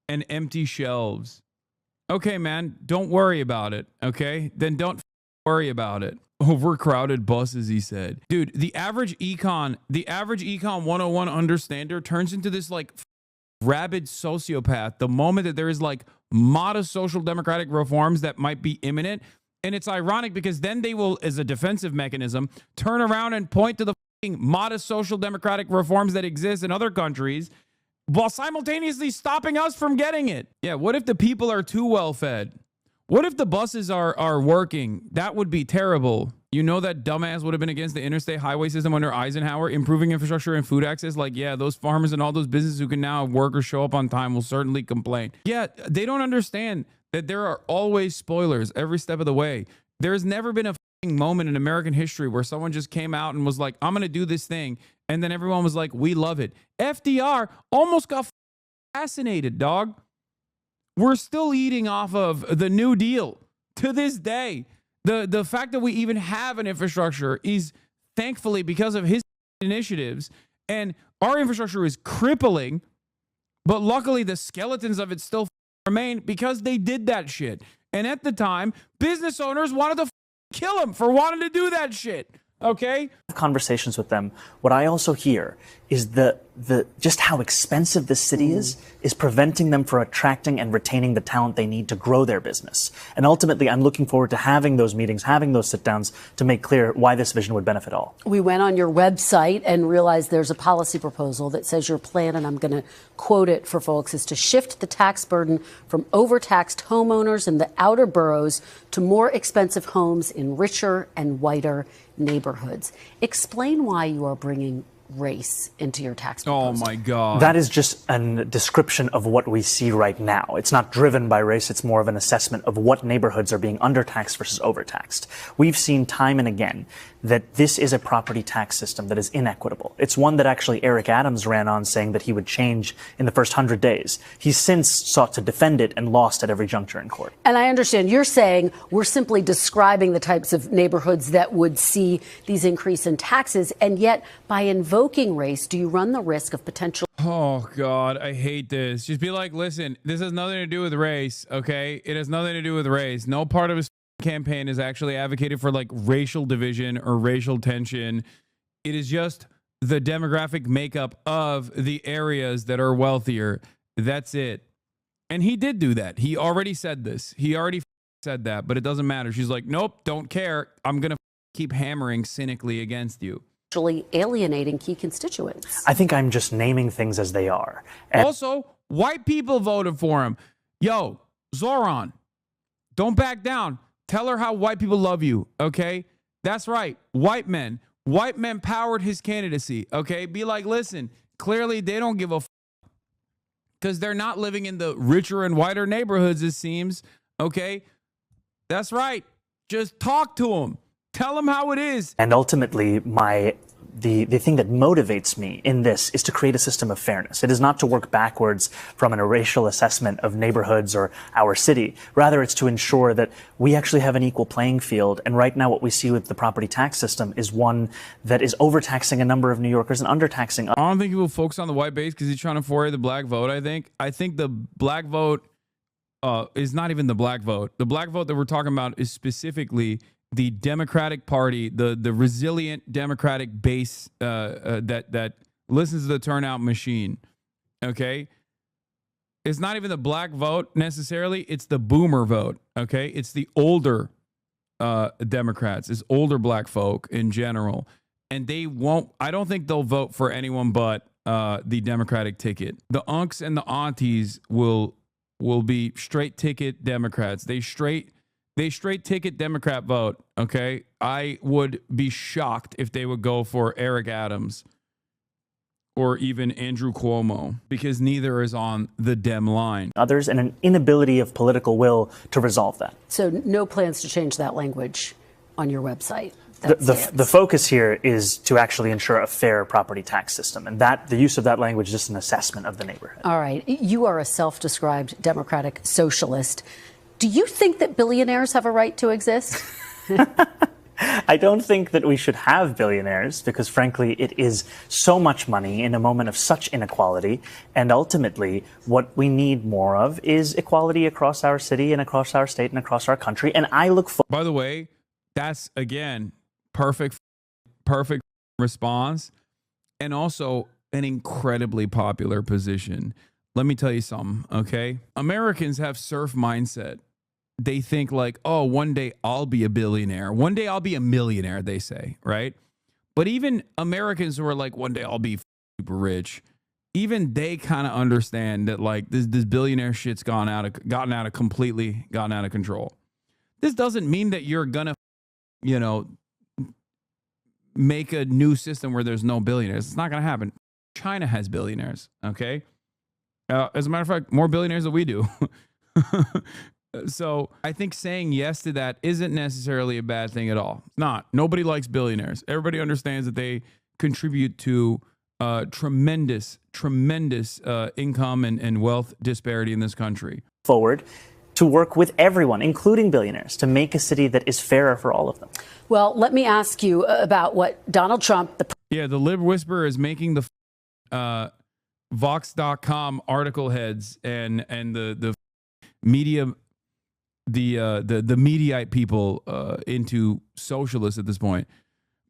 Speaker 3: and empty shelves. Okay, man, don't worry about it. Okay? Then don't worry about it. Overcrowded buses, he said. Dude, the average econ 101 understander turns into this like rabid sociopath the moment that there is like modest social democratic reforms that might be imminent. And it's ironic because then they will, as a defensive mechanism, turn around and point to the modest social democratic reforms that exist in other countries while simultaneously stopping us from getting it. Yeah, what if the people are too well fed? What if the buses are working? That would be terrible. You know that dumbass would have been against the interstate highway system under Eisenhower, improving infrastructure and food access. Like, yeah, those farmers and all those businesses who can now work or show up on time will certainly complain. Yeah, they don't understand that there are always spoilers every step of the way. There's never been a moment in American history where someone just came out and was like, I'm going to do this thing. And then everyone was like, we love it. FDR almost got assassinated, dog. We're still eating off of the New Deal to this day. The fact that we even have an infrastructure is thankfully because of his initiatives, and our infrastructure is crippling, but luckily the skeletons of it still remain because they did that shit. And at the time, business owners wanted to kill him for wanting to do that shit. Okay?
Speaker 2: Conversations with them, what I also hear is the just how expensive this city is preventing them from attracting and retaining the talent they need to grow their business. And ultimately, I'm looking forward to having those meetings, having those sit downs to make clear why this vision would benefit all.
Speaker 1: We went on your website and realized there's a policy proposal that says your plan, and I'm going to quote it for folks, is to shift the tax burden from overtaxed homeowners in the outer boroughs to more expensive homes in richer and whiter neighborhoods. Explain why you are bringing race into your tax proposal.
Speaker 3: Oh my God.
Speaker 2: That is just a description of what we see right now. It's not driven by race. It's more of an assessment of what neighborhoods are being undertaxed versus overtaxed. We've seen time and again that this is a property tax system that is inequitable. It's one that actually Eric Adams ran on saying that he would change in the first 100 days. He's since sought to defend it and lost at every juncture in court.
Speaker 1: And I understand you're saying we're simply describing the types of neighborhoods that would see these increase in taxes, and yet by invoking race, do you run the risk of potential?
Speaker 3: Oh God, I hate this. Just be like, listen, this has nothing to do with race, okay? It has nothing to do with race. No part of his campaign is actually advocated for like racial division or racial tension. It is just the demographic makeup of the areas that are wealthier. That's it. And he did do that. He already said this. He already said that, but it doesn't matter. She's like, nope, don't care. I'm going to keep hammering cynically against you.
Speaker 1: Actually alienating key constituents.
Speaker 2: I think I'm just naming things as they are. And
Speaker 3: also, white people voted for him. Yo, Zohran, don't back down. Tell her how white people love you, okay? That's right, white men. White men powered his candidacy, okay? Be like, listen, clearly they don't give a because they're not living in the richer and whiter neighborhoods, it seems, okay? That's right. Just talk to them. Tell them how it is.
Speaker 2: And ultimately, the thing that motivates me in this is to create a system of fairness. It is not to work backwards from a racial assessment of neighborhoods or our city. Rather, it's to ensure that we actually have an equal playing field. And right now, what we see with the property tax system is one that is overtaxing a number of New Yorkers and undertaxing.
Speaker 3: I don't think he will focus on the white base because he's trying to foray the black vote, I think the black vote is not even the black vote. The black vote that we're talking about is specifically the Democratic Party, the resilient Democratic base that listens to the turnout machine. Okay, it's not even the black vote necessarily; it's the boomer vote. Okay, it's the older Democrats, it's older black folk in general, and they won't. I don't think they'll vote for anyone but the Democratic ticket. The unks and the aunties will be straight ticket Democrats. They straight ticket Democrat vote, okay? I would be shocked if they would go for Eric Adams or even Andrew Cuomo because neither is on the Dem line.
Speaker 2: Others and an inability of political will to resolve that.
Speaker 1: So no plans to change that language on your website?
Speaker 2: The focus here is to actually ensure a fair property tax system, and that the use of that language is just an assessment of the neighborhood.
Speaker 1: All right. You are a self-described democratic socialist. Do you think that billionaires have a right to exist?
Speaker 2: I don't think that we should have billionaires because, frankly, it is so much money in a moment of such inequality. And ultimately, what we need more of is equality across our city and across our state and across our country. And I look forward.
Speaker 3: By the way, that's, again, perfect response and also an incredibly popular position. Let me tell you something, okay? Americans have surf mindset. They think like, oh, one day I'll be a billionaire. One day I'll be a millionaire, they say, right? But even Americans who are like, one day I'll be super rich, even they kind of understand that like this billionaire shit's gotten out of control. This doesn't mean that you're gonna, make a new system where there's no billionaires. It's not gonna happen. China has billionaires, okay? As a matter of fact, more billionaires than we do. So I think saying yes to that isn't necessarily a bad thing at all. It's not. Nobody likes billionaires. Everybody understands that they contribute to tremendous income and wealth disparity in this country.
Speaker 2: Forward to work with everyone, including billionaires, to make a city that is fairer for all of them.
Speaker 1: Well, let me ask you about what Donald Trump,
Speaker 3: the lib whisperer, is making the Vox.com article heads and the media, the Mediaite people into socialists at this point.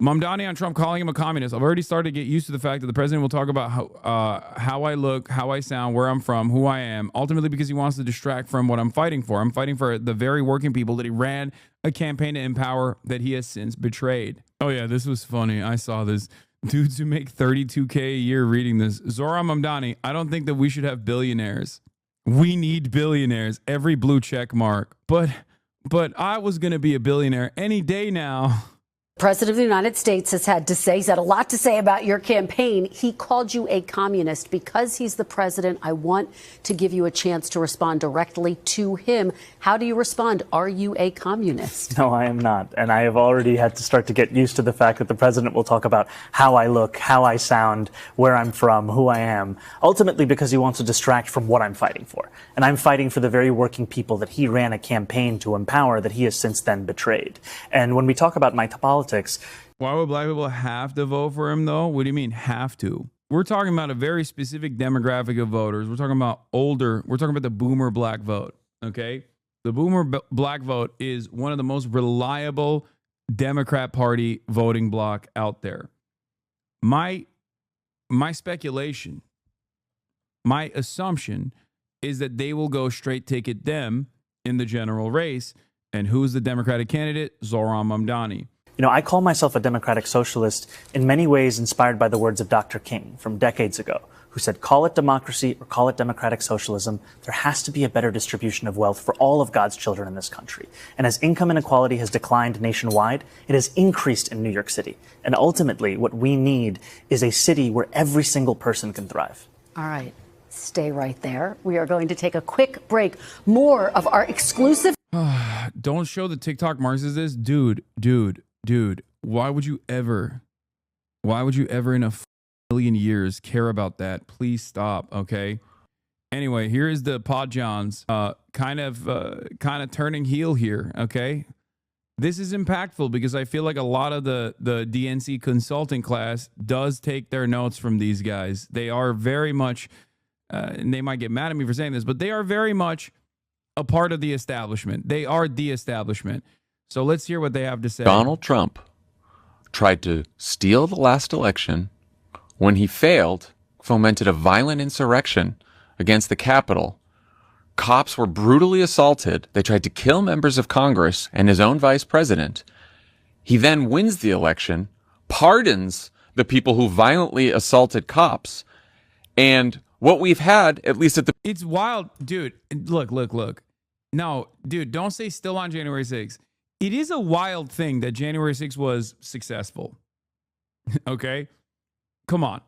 Speaker 3: Mamdani on Trump calling him a communist. I've already started to get used to the fact that the president will talk about how I look, how I sound, where I'm from, who I am, ultimately because he wants to distract from what I'm fighting for. I'm fighting for the very working people that he ran a campaign to empower that he has since betrayed. Oh yeah, this was funny. I saw this. Dudes who make $32K a year reading this. Zohran Mamdani, I don't think that we should have billionaires. We need billionaires. Every blue check mark. But I was going to be a billionaire any day now.
Speaker 1: President of the United States has had a lot to say about your campaign. He called you a communist. Because he's the president, I want to give you a chance to respond directly to him. How do you respond? Are you a communist?
Speaker 2: No, I am not. And I have already had to start to get used to the fact that the president will talk about how I look, how I sound, where I'm from, who I am, ultimately because he wants to distract from what I'm fighting for. And I'm fighting for the very working people that he ran a campaign to empower that he has since then betrayed. And when we talk about my politics,
Speaker 3: why would black people have to vote for him, though? What do you mean have to? We're talking about a very specific demographic of voters. We're talking about older. We're talking about the boomer black vote, okay? The boomer black vote is one of the most reliable Democrat Party voting bloc out there. My speculation, my assumption is that they will go straight ticket Dem in the general race. And who's the Democratic candidate? Zohran Mamdani.
Speaker 2: You know, I call myself a democratic socialist in many ways inspired by the words of Dr. King from decades ago, who said, call it democracy or call it democratic socialism, there has to be a better distribution of wealth for all of God's children in this country. And as income inequality has declined nationwide, it has increased in New York City. And ultimately, what we need is a city where every single person can thrive.
Speaker 1: All right. Stay right there. We are going to take a quick break. More of our exclusive.
Speaker 3: Don't show the TikTok marks as this. Dude, why would you ever in a million years care about that? Please stop, okay? Anyway, here is the Pod Johns kind of turning heel here, okay? This is impactful because I feel like a lot of the DNC consulting class does take their notes from these guys. They are very much, and they might get mad at me for saying this, but they are very much a part of the establishment. They are the establishment. So let's hear what they have to say.
Speaker 11: Donald Trump tried to steal the last election. When he failed, fomented a violent insurrection against the Capitol. Cops were brutally assaulted. They tried to kill members of Congress and his own vice president. He then wins the election, pardons the people who violently assaulted cops. And what we've had, at least at the...
Speaker 3: It's wild. Dude, look. No, dude, don't say still on January 6th. It is a wild thing that January 6th was successful. Okay? Come on.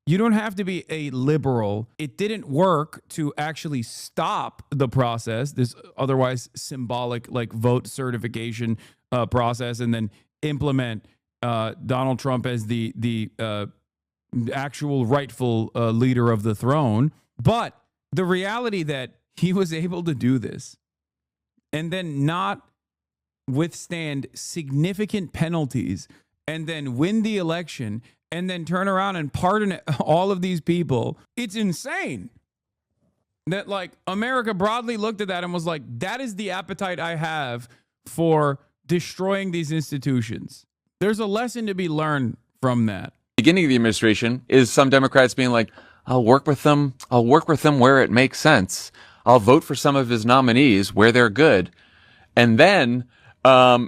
Speaker 3: You don't have to be a liberal. It didn't work to actually stop the process, this otherwise symbolic like vote certification process, and then implement Donald Trump as the actual rightful leader of the throne. But the reality that he was able to do this and then not withstand significant penalties and then win the election and then turn around and pardon all of these people. It's insane that like America broadly looked at that and was like, that is the appetite I have for destroying these institutions. There's a lesson to be learned from that.
Speaker 11: Beginning of the administration is some Democrats being like, I'll work with them where it makes sense. I'll vote for some of his nominees where they're good. And then now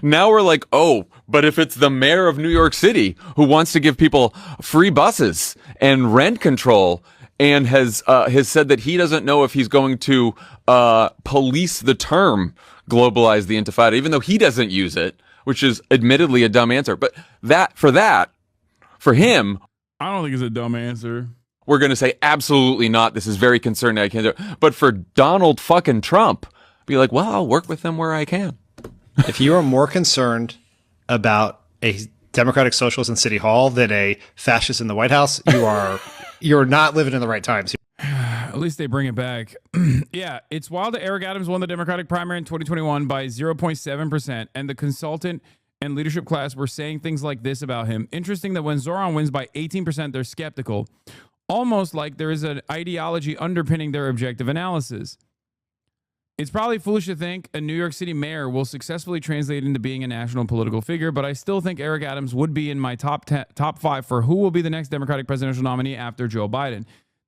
Speaker 11: we're like, oh, but if it's the mayor of New York City who wants to give people free buses and rent control and has said that he doesn't know if he's going to police the term globalize the intifada, even though he doesn't use it, which is admittedly a dumb answer. But for him,
Speaker 3: I don't think it's a dumb answer.
Speaker 11: We're going to say absolutely not. This is very concerning. I can't do it. But for Donald fucking Trump, be like, well, I'll work with them where I can.
Speaker 12: If you are more concerned about a Democratic socialist in City Hall than a fascist in the White House, you're not living in the right times.
Speaker 3: At least they bring it back. Yeah, it's wild that Eric Adams won the Democratic primary in 2021 by 0.7%, and the consultant and leadership class were saying things like this about him. Interesting that when Zohran wins by 18%, they're skeptical, almost like there is an ideology underpinning their objective analysis. It's probably foolish to think a New York City mayor will successfully translate into being a national political figure, but I still think Eric Adams would be in my top 5 for who will be the next Democratic presidential nominee after Joe Biden.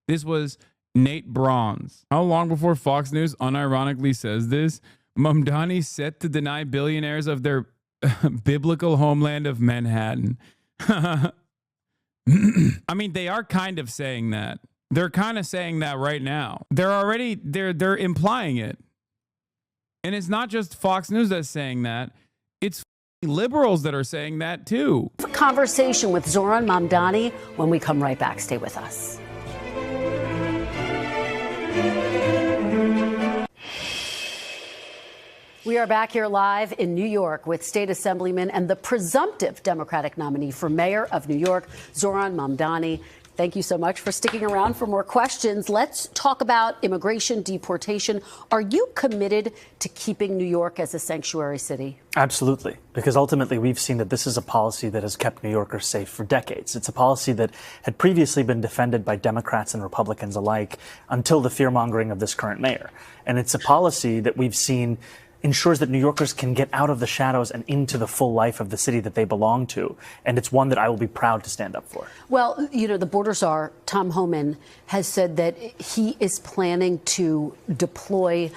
Speaker 3: This was Nate Bronze. How long before Fox News unironically says this? Mamdani set to deny billionaires of their biblical homeland of Manhattan. I mean, they are kind of saying that. They're kind of saying that right now. They're implying it. And it's not just Fox News that's saying that. It's liberals that are saying that too.
Speaker 1: Conversation with Zohran Mamdani when we come right back. Stay with us. We are back here live in New York with State Assemblyman and the presumptive Democratic nominee for mayor of New York, Zohran Mamdani. Thank you so much for sticking around for more questions. Let's talk about immigration, deportation. Are you committed to keeping New York as a sanctuary city?
Speaker 2: Absolutely, because ultimately we've seen that this is a policy that has kept New Yorkers safe for decades. It's a policy that had previously been defended by Democrats and Republicans alike until the fear-mongering of this current mayor. And it's a policy that we've seen ensures that New Yorkers can get out of the shadows and into the full life of the city that they belong to. And it's one that I will be proud to stand up for.
Speaker 1: Well, you know, the border czar, Tom Homan, has said that he is planning to deploy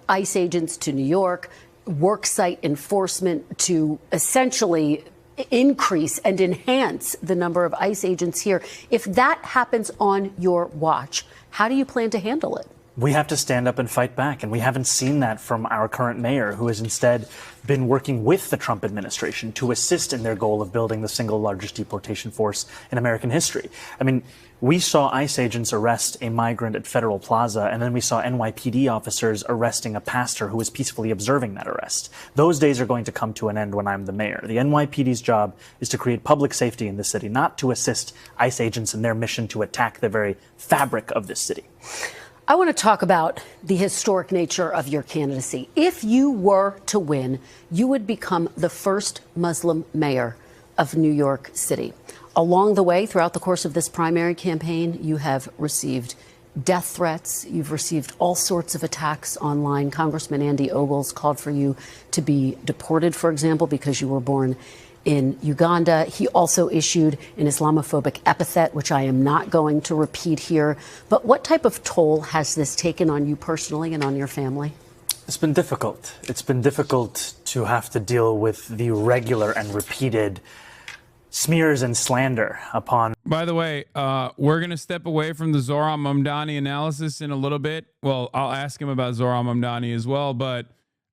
Speaker 1: ICE agents to New York, worksite enforcement to essentially increase and enhance the number of ICE agents here. If that happens on your watch, how do you plan to handle it?
Speaker 2: We have to stand up and fight back, and we haven't seen that from our current mayor, who has instead been working with the Trump administration to assist in their goal of building the single largest deportation force in American history. I mean, we saw ICE agents arrest a migrant at Federal Plaza, and then we saw NYPD officers arresting a pastor who was peacefully observing that arrest. Those days are going to come to an end when I'm the mayor. The NYPD's job is to create public safety in the city, not to assist ICE agents in their mission to attack the very fabric of this city.
Speaker 1: I want to talk about the historic nature of your candidacy. If you were to win, you would become the first Muslim mayor of New York City. Along the way, throughout the course of this primary campaign, you have received death threats. You've received all sorts of attacks online. Congressman Andy Ogles called for you to be deported, for example, because you were born in Uganda. He also issued an Islamophobic epithet, which I am not going to repeat here. But what type of toll has this taken on you personally and on your family?
Speaker 2: It's been difficult. It's been difficult to have to deal with the regular and repeated smears and slander upon.
Speaker 3: By the way, we're going to step away from the Zohran Mamdani analysis in a little bit. Well, I'll ask him about Zohran Mamdani as well, but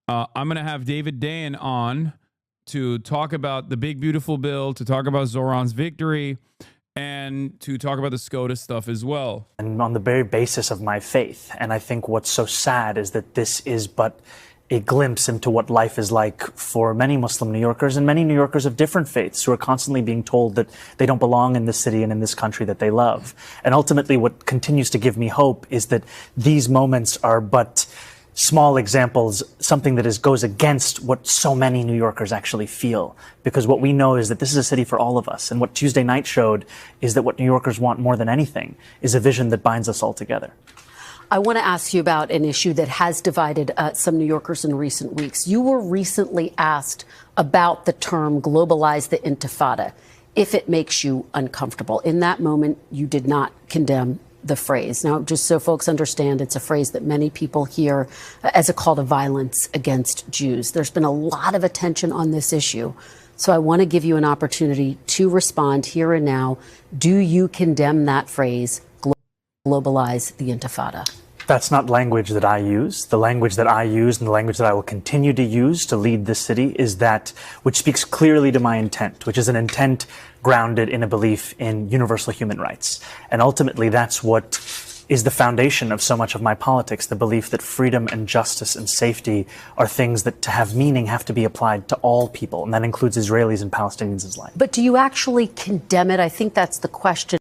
Speaker 3: I'm going to have David Dayen on to talk about the big, beautiful bill, to talk about Zohran's victory, and to talk about the SCOTUS stuff as well.
Speaker 2: And on the very basis of my faith. And I think what's so sad is that this is but a glimpse into what life is like for many Muslim New Yorkers and many New Yorkers of different faiths who are constantly being told that they don't belong in this city and in this country that they love. And ultimately, what continues to give me hope is that these moments are but small examples, something that goes against what so many New Yorkers actually feel. Because what we know is that this is a city for all of us. And what Tuesday night showed is that what New Yorkers want more than anything is a vision that binds us all together.
Speaker 1: I want to ask you about an issue that has divided some New Yorkers in recent weeks. You were recently asked about the term globalize the intifada, if it makes you uncomfortable. In that moment, you did not condemn the phrase. Now, just so folks understand, it's a phrase that many people hear as a call to violence against Jews. There's been a lot of attention on this issue. So I want to give you an opportunity to respond here and now. Do you condemn that phrase, globalize the intifada?
Speaker 2: That's not language that I use. The language that I use and the language that I will continue to use to lead this city is that which speaks clearly to my intent, which is an intent grounded in a belief in universal human rights. And ultimately, that's what is the foundation of so much of my politics, the belief that freedom and justice and safety are things that, to have meaning, have to be applied to all people. And that includes Israelis and Palestinians alike.
Speaker 1: But do you actually condemn it? I think that's the question.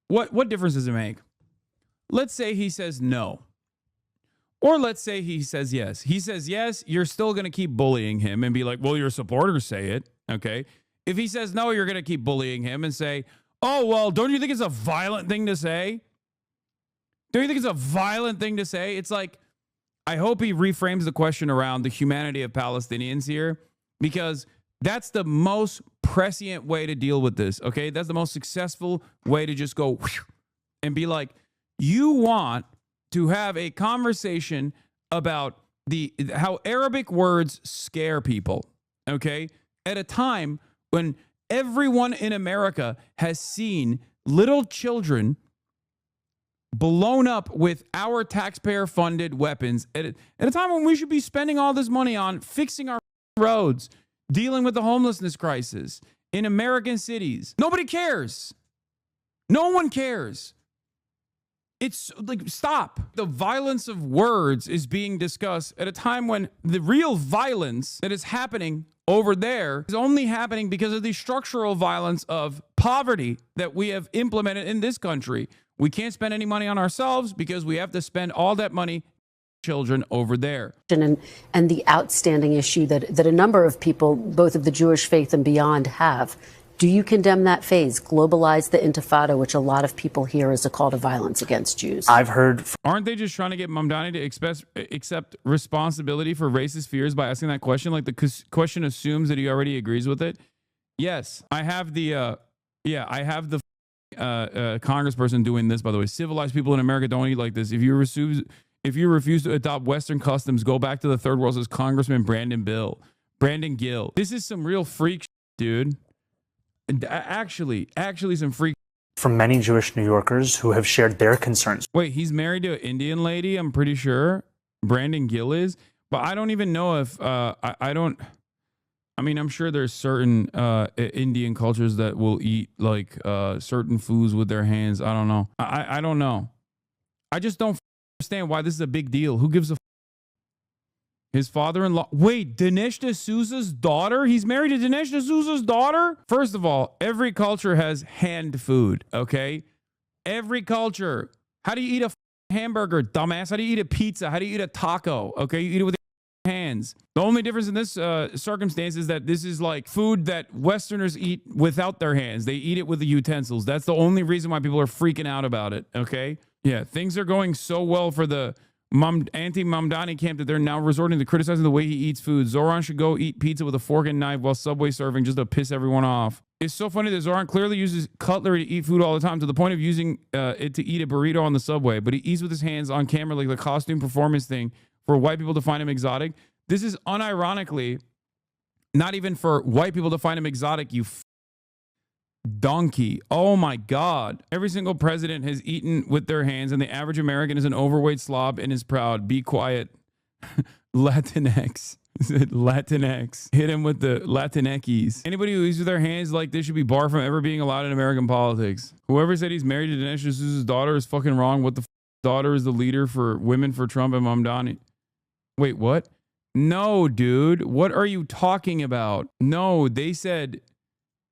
Speaker 3: What difference does it make? Let's say he says no. Or let's say he says yes. He says yes, you're still going to keep bullying him and be like, well, your supporters say it. Okay. If he says no, you're going to keep bullying him and say, oh, well, don't you think it's a violent thing to say? Don't you think it's a violent thing to say? It's like, I hope he reframes the question around the humanity of Palestinians here, because that's the most prescient way to deal with this, okay? That's the most successful way to just go and be like, you want to have a conversation about how Arabic words scare people, okay? At a time when everyone in America has seen little children blown up with our taxpayer-funded weapons at a time when we should be spending all this money on fixing our roads, dealing with the homelessness crisis in American cities. Nobody cares. No one cares. It's like, stop. The violence of words is being discussed at a time when the real violence that is happening over there is only happening because of the structural violence of poverty that we have implemented in this country. We can't spend any money on ourselves because we have to spend all that money children over there.
Speaker 1: And the outstanding issue that a number of people, both of the Jewish faith and beyond, have Do you condemn that phase, globalize the intifada, which a lot of people hear is a call to violence against Jews?
Speaker 2: I've heard.
Speaker 3: Aren't they just trying to get Mamdani to accept responsibility for racist fears by asking that question? Like the question assumes that he already agrees with it. Yes, I have the congressperson doing this, by the way. Civilized people in America don't eat like this. If you refuse to adopt Western customs, go back to the third world, says Congressman Brandon Gill. This is some real freak shit, dude. Actually some freak.
Speaker 2: From many Jewish New Yorkers who have shared their concerns.
Speaker 3: Wait, he's married to an Indian lady, I'm pretty sure. Brandon Gill is. But I don't even know if, I'm sure there's certain Indian cultures that will eat like certain foods with their hands. I don't know. I don't know. I just don't understand why this is a big deal. Who gives a His father-in-law. Wait, Dinesh D'Souza's daughter? He's married to Dinesh D'Souza's daughter? First of all, every culture has hand food, okay? Every culture. How do you eat a hamburger, dumbass? How do you eat a pizza? How do you eat a taco? Okay, you eat it with your hands. The only difference in this circumstance is that this is like food that Westerners eat without their hands. They eat it with the utensils. That's the only reason why people are freaking out about it, okay? Yeah, things are going so well for the anti-Mamdani camp that they're now resorting to criticizing the way he eats food. Zohran should go eat pizza with a fork and knife while Subway serving just to piss everyone off. It's so funny that Zohran clearly uses cutlery to eat food all the time to the point of using it to eat a burrito on the subway, but he eats with his hands on camera like the costume performance thing for white people to find him exotic. This is unironically not even for white people to find him exotic, you donkey. Oh my God. Every single president has eaten with their hands, and the average American is an overweight slob and is proud. Be quiet. Latinx. Latinx. Hit him with the Latinx. Anybody who eats with their hands like this should be barred from ever being allowed in American politics. Whoever said he's married to Dinesh D'Souza's daughter is fucking wrong. What the daughter is the leader for Women for Trump and Mamdani. Wait, what? No, dude. What are you talking about? No, they said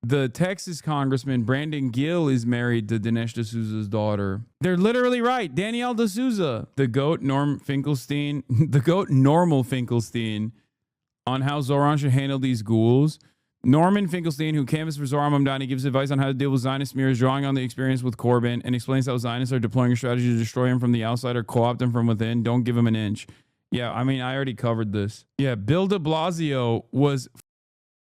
Speaker 3: the Texas Congressman Brandon Gill is married to Dinesh D'Souza's daughter. They're literally right. Danielle D'Souza. The goat Normal Finkelstein on how Zohran should handle these ghouls. Norman Finkelstein, who canvassed for Zohran Mamdani, gives advice on how to deal with Zionist smears, drawing on the experience with Corbyn, and explains how Zionists are deploying a strategy to destroy him from the outside or co-opt him from within. Don't give him an inch. Yeah, I mean, I already covered this. Yeah, Bill de Blasio was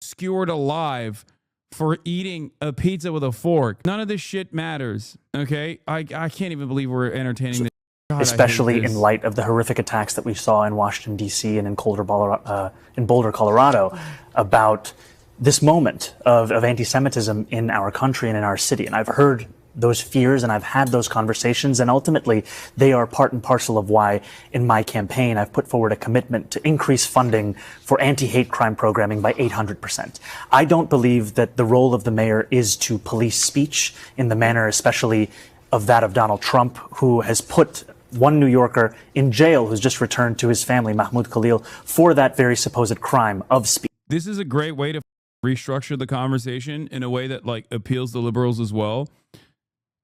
Speaker 3: skewered alive for eating a pizza with a fork. None of this shit matters, okay? I can't even believe we're entertaining this. God,
Speaker 2: especially in light of the horrific attacks that we saw in Washington, D.C. and in Boulder, Colorado, about this moment of anti-Semitism in our country and in our city. And I've heard those fears and I've had those conversations, and ultimately they are part and parcel of why in my campaign I've put forward a commitment to increase funding for anti-hate crime programming by 800%. I don't believe that the role of the mayor is to police speech in the manner especially of that of Donald Trump, who has put one New Yorker in jail who's just returned to his family, Mahmoud Khalil, for that very supposed crime of speech.
Speaker 3: This is a great way to restructure the conversation in a way that like appeals to liberals as well.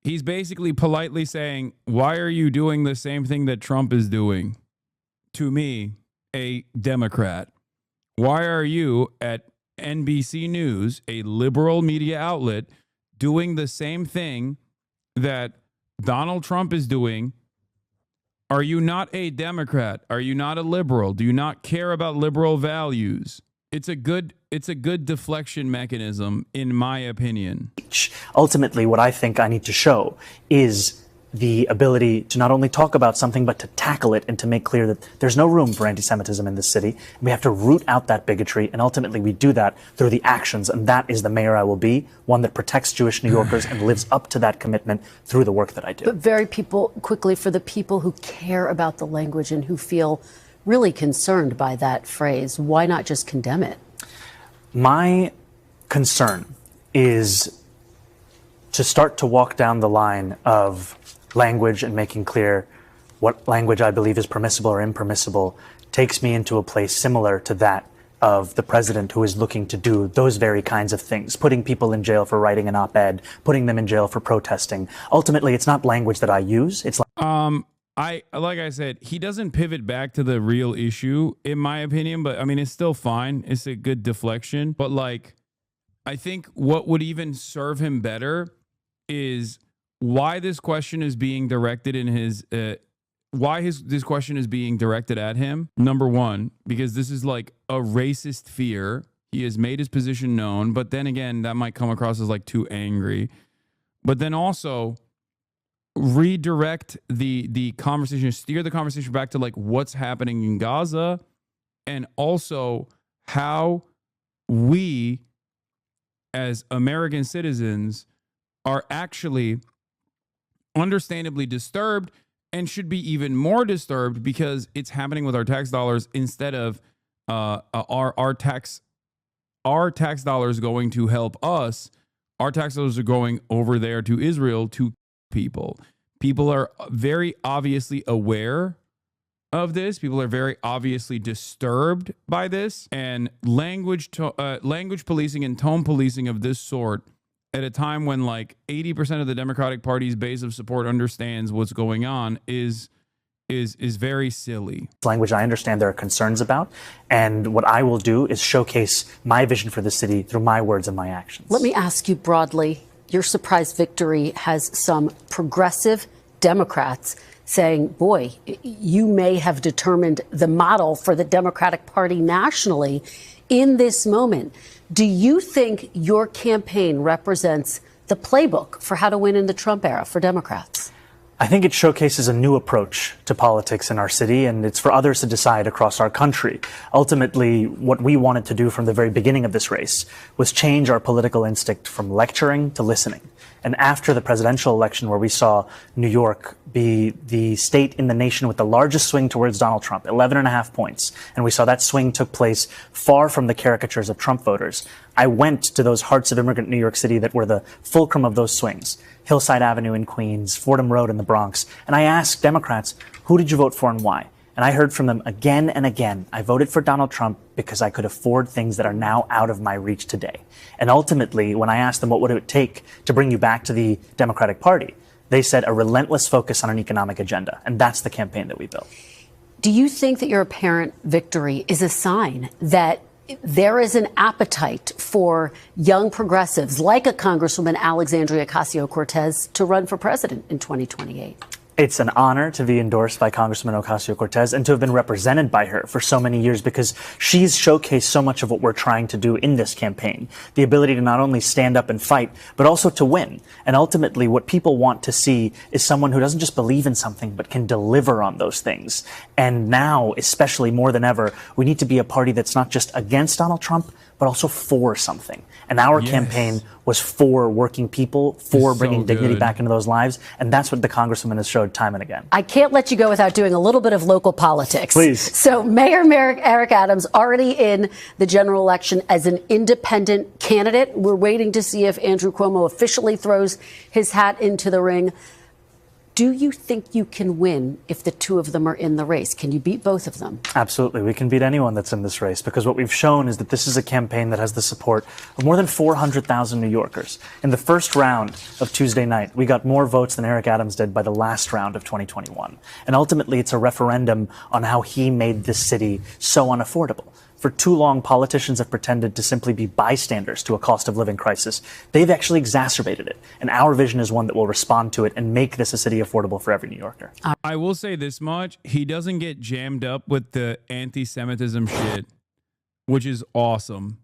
Speaker 3: He's basically politely saying, why are you doing the same thing that Trump is doing? To me, a Democrat. Why are you at NBC News, a liberal media outlet, doing the same thing that Donald Trump is doing? Are you not a Democrat? Are you not a liberal? Do you not care about liberal values? It's a good deflection mechanism, in my opinion.
Speaker 2: Ultimately, what I think I need to show is the ability to not only talk about something, but to tackle it and to make clear that there's no room for anti-Semitism in this city. We have to root out that bigotry, and ultimately we do that through the actions, and that is the mayor I will be, one that protects Jewish New Yorkers and lives up to that commitment through the work that I do.
Speaker 1: But quickly, for the people who care about the language and who feel really concerned by that phrase, why not just condemn it?
Speaker 2: My concern is to start to walk down the line of language and making clear what language I believe is permissible or impermissible takes me into a place similar to that of the president who is looking to do those very kinds of things, putting people in jail for writing an op-ed, putting them in jail for protesting. Ultimately, it's not language that I use. It's
Speaker 3: like I said, he doesn't pivot back to the real issue, in my opinion, but I mean, it's still fine. It's a good deflection, but like, I think what would even serve him better is why this question is being directed in his this question is being directed at him. Number one, because this is like a racist fear. He has made his position known, but then again, that might come across as like too angry. But then also redirect the conversation, steer the conversation back to like what's happening in Gaza, and also how we as American citizens are actually understandably disturbed and should be even more disturbed because it's happening with our tax dollars instead of our tax dollars going to help us. Our tax dollars are going over there to Israel to people. People are very obviously aware of this. People are very obviously disturbed by this, and language policing and tone policing of this sort at a time when like 80% of the Democratic Party's base of support understands what's going on is very silly.
Speaker 2: Language I understand there are concerns about, and what I will do is showcase my vision for the city through my words and my actions.
Speaker 1: Let me ask you broadly, your surprise victory has some progressive Democrats saying, boy, you may have determined the model for the Democratic Party nationally in this moment. Do you think your campaign represents the playbook for how to win in the Trump era for Democrats?
Speaker 2: I think it showcases a new approach to politics in our city, and it's for others to decide across our country. Ultimately, what we wanted to do from the very beginning of this race was change our political instinct from lecturing to listening. And after the presidential election, where we saw New York be the state in the nation with the largest swing towards Donald Trump, 11.5 points, and we saw that swing took place far from the caricatures of Trump voters, I went to those hearts of immigrant New York City that were the fulcrum of those swings, Hillside Avenue in Queens, Fordham Road in the Bronx, and I asked Democrats, who did you vote for and why? And I heard from them again and again, I voted for Donald Trump because I could afford things that are now out of my reach today. And ultimately, when I asked them what would it take to bring you back to the Democratic Party, they said a relentless focus on an economic agenda. And that's the campaign that we built.
Speaker 1: Do you think that your apparent victory is a sign that there is an appetite for young progressives like a Congresswoman Alexandria Ocasio-Cortez to run for president in 2028?
Speaker 2: It's an honor to be endorsed by Congresswoman Ocasio-Cortez and to have been represented by her for so many years, because she's showcased so much of what we're trying to do in this campaign. The ability to not only stand up and fight, but also to win. And ultimately, what people want to see is someone who doesn't just believe in something, but can deliver on those things. And now, especially more than ever, we need to be a party that's not just against Donald Trump, but also for something. And our campaign was for working people, for bringing dignity back into those lives. And that's what the Congresswoman has showed time and again.
Speaker 1: I can't let you go without doing a little bit of local politics.
Speaker 2: Please.
Speaker 1: So Mayor Eric Adams already in the general election as an independent candidate. We're waiting to see if Andrew Cuomo officially throws his hat into the ring. Do you think you can win if the two of them are in the race? Can you beat both of them?
Speaker 2: Absolutely. We can beat anyone that's in this race, because what we've shown is that this is a campaign that has the support of more than 400,000 New Yorkers. In the first round of Tuesday night, we got more votes than Eric Adams did by the last round of 2021. And ultimately, it's a referendum on how he made this city so unaffordable. For too long, politicians have pretended to simply be bystanders to a cost of living crisis. They've actually exacerbated it. And our vision is one that will respond to it and make this a city affordable for every New Yorker.
Speaker 3: I will say this much. He doesn't get jammed up with the anti-Semitism shit, which is awesome.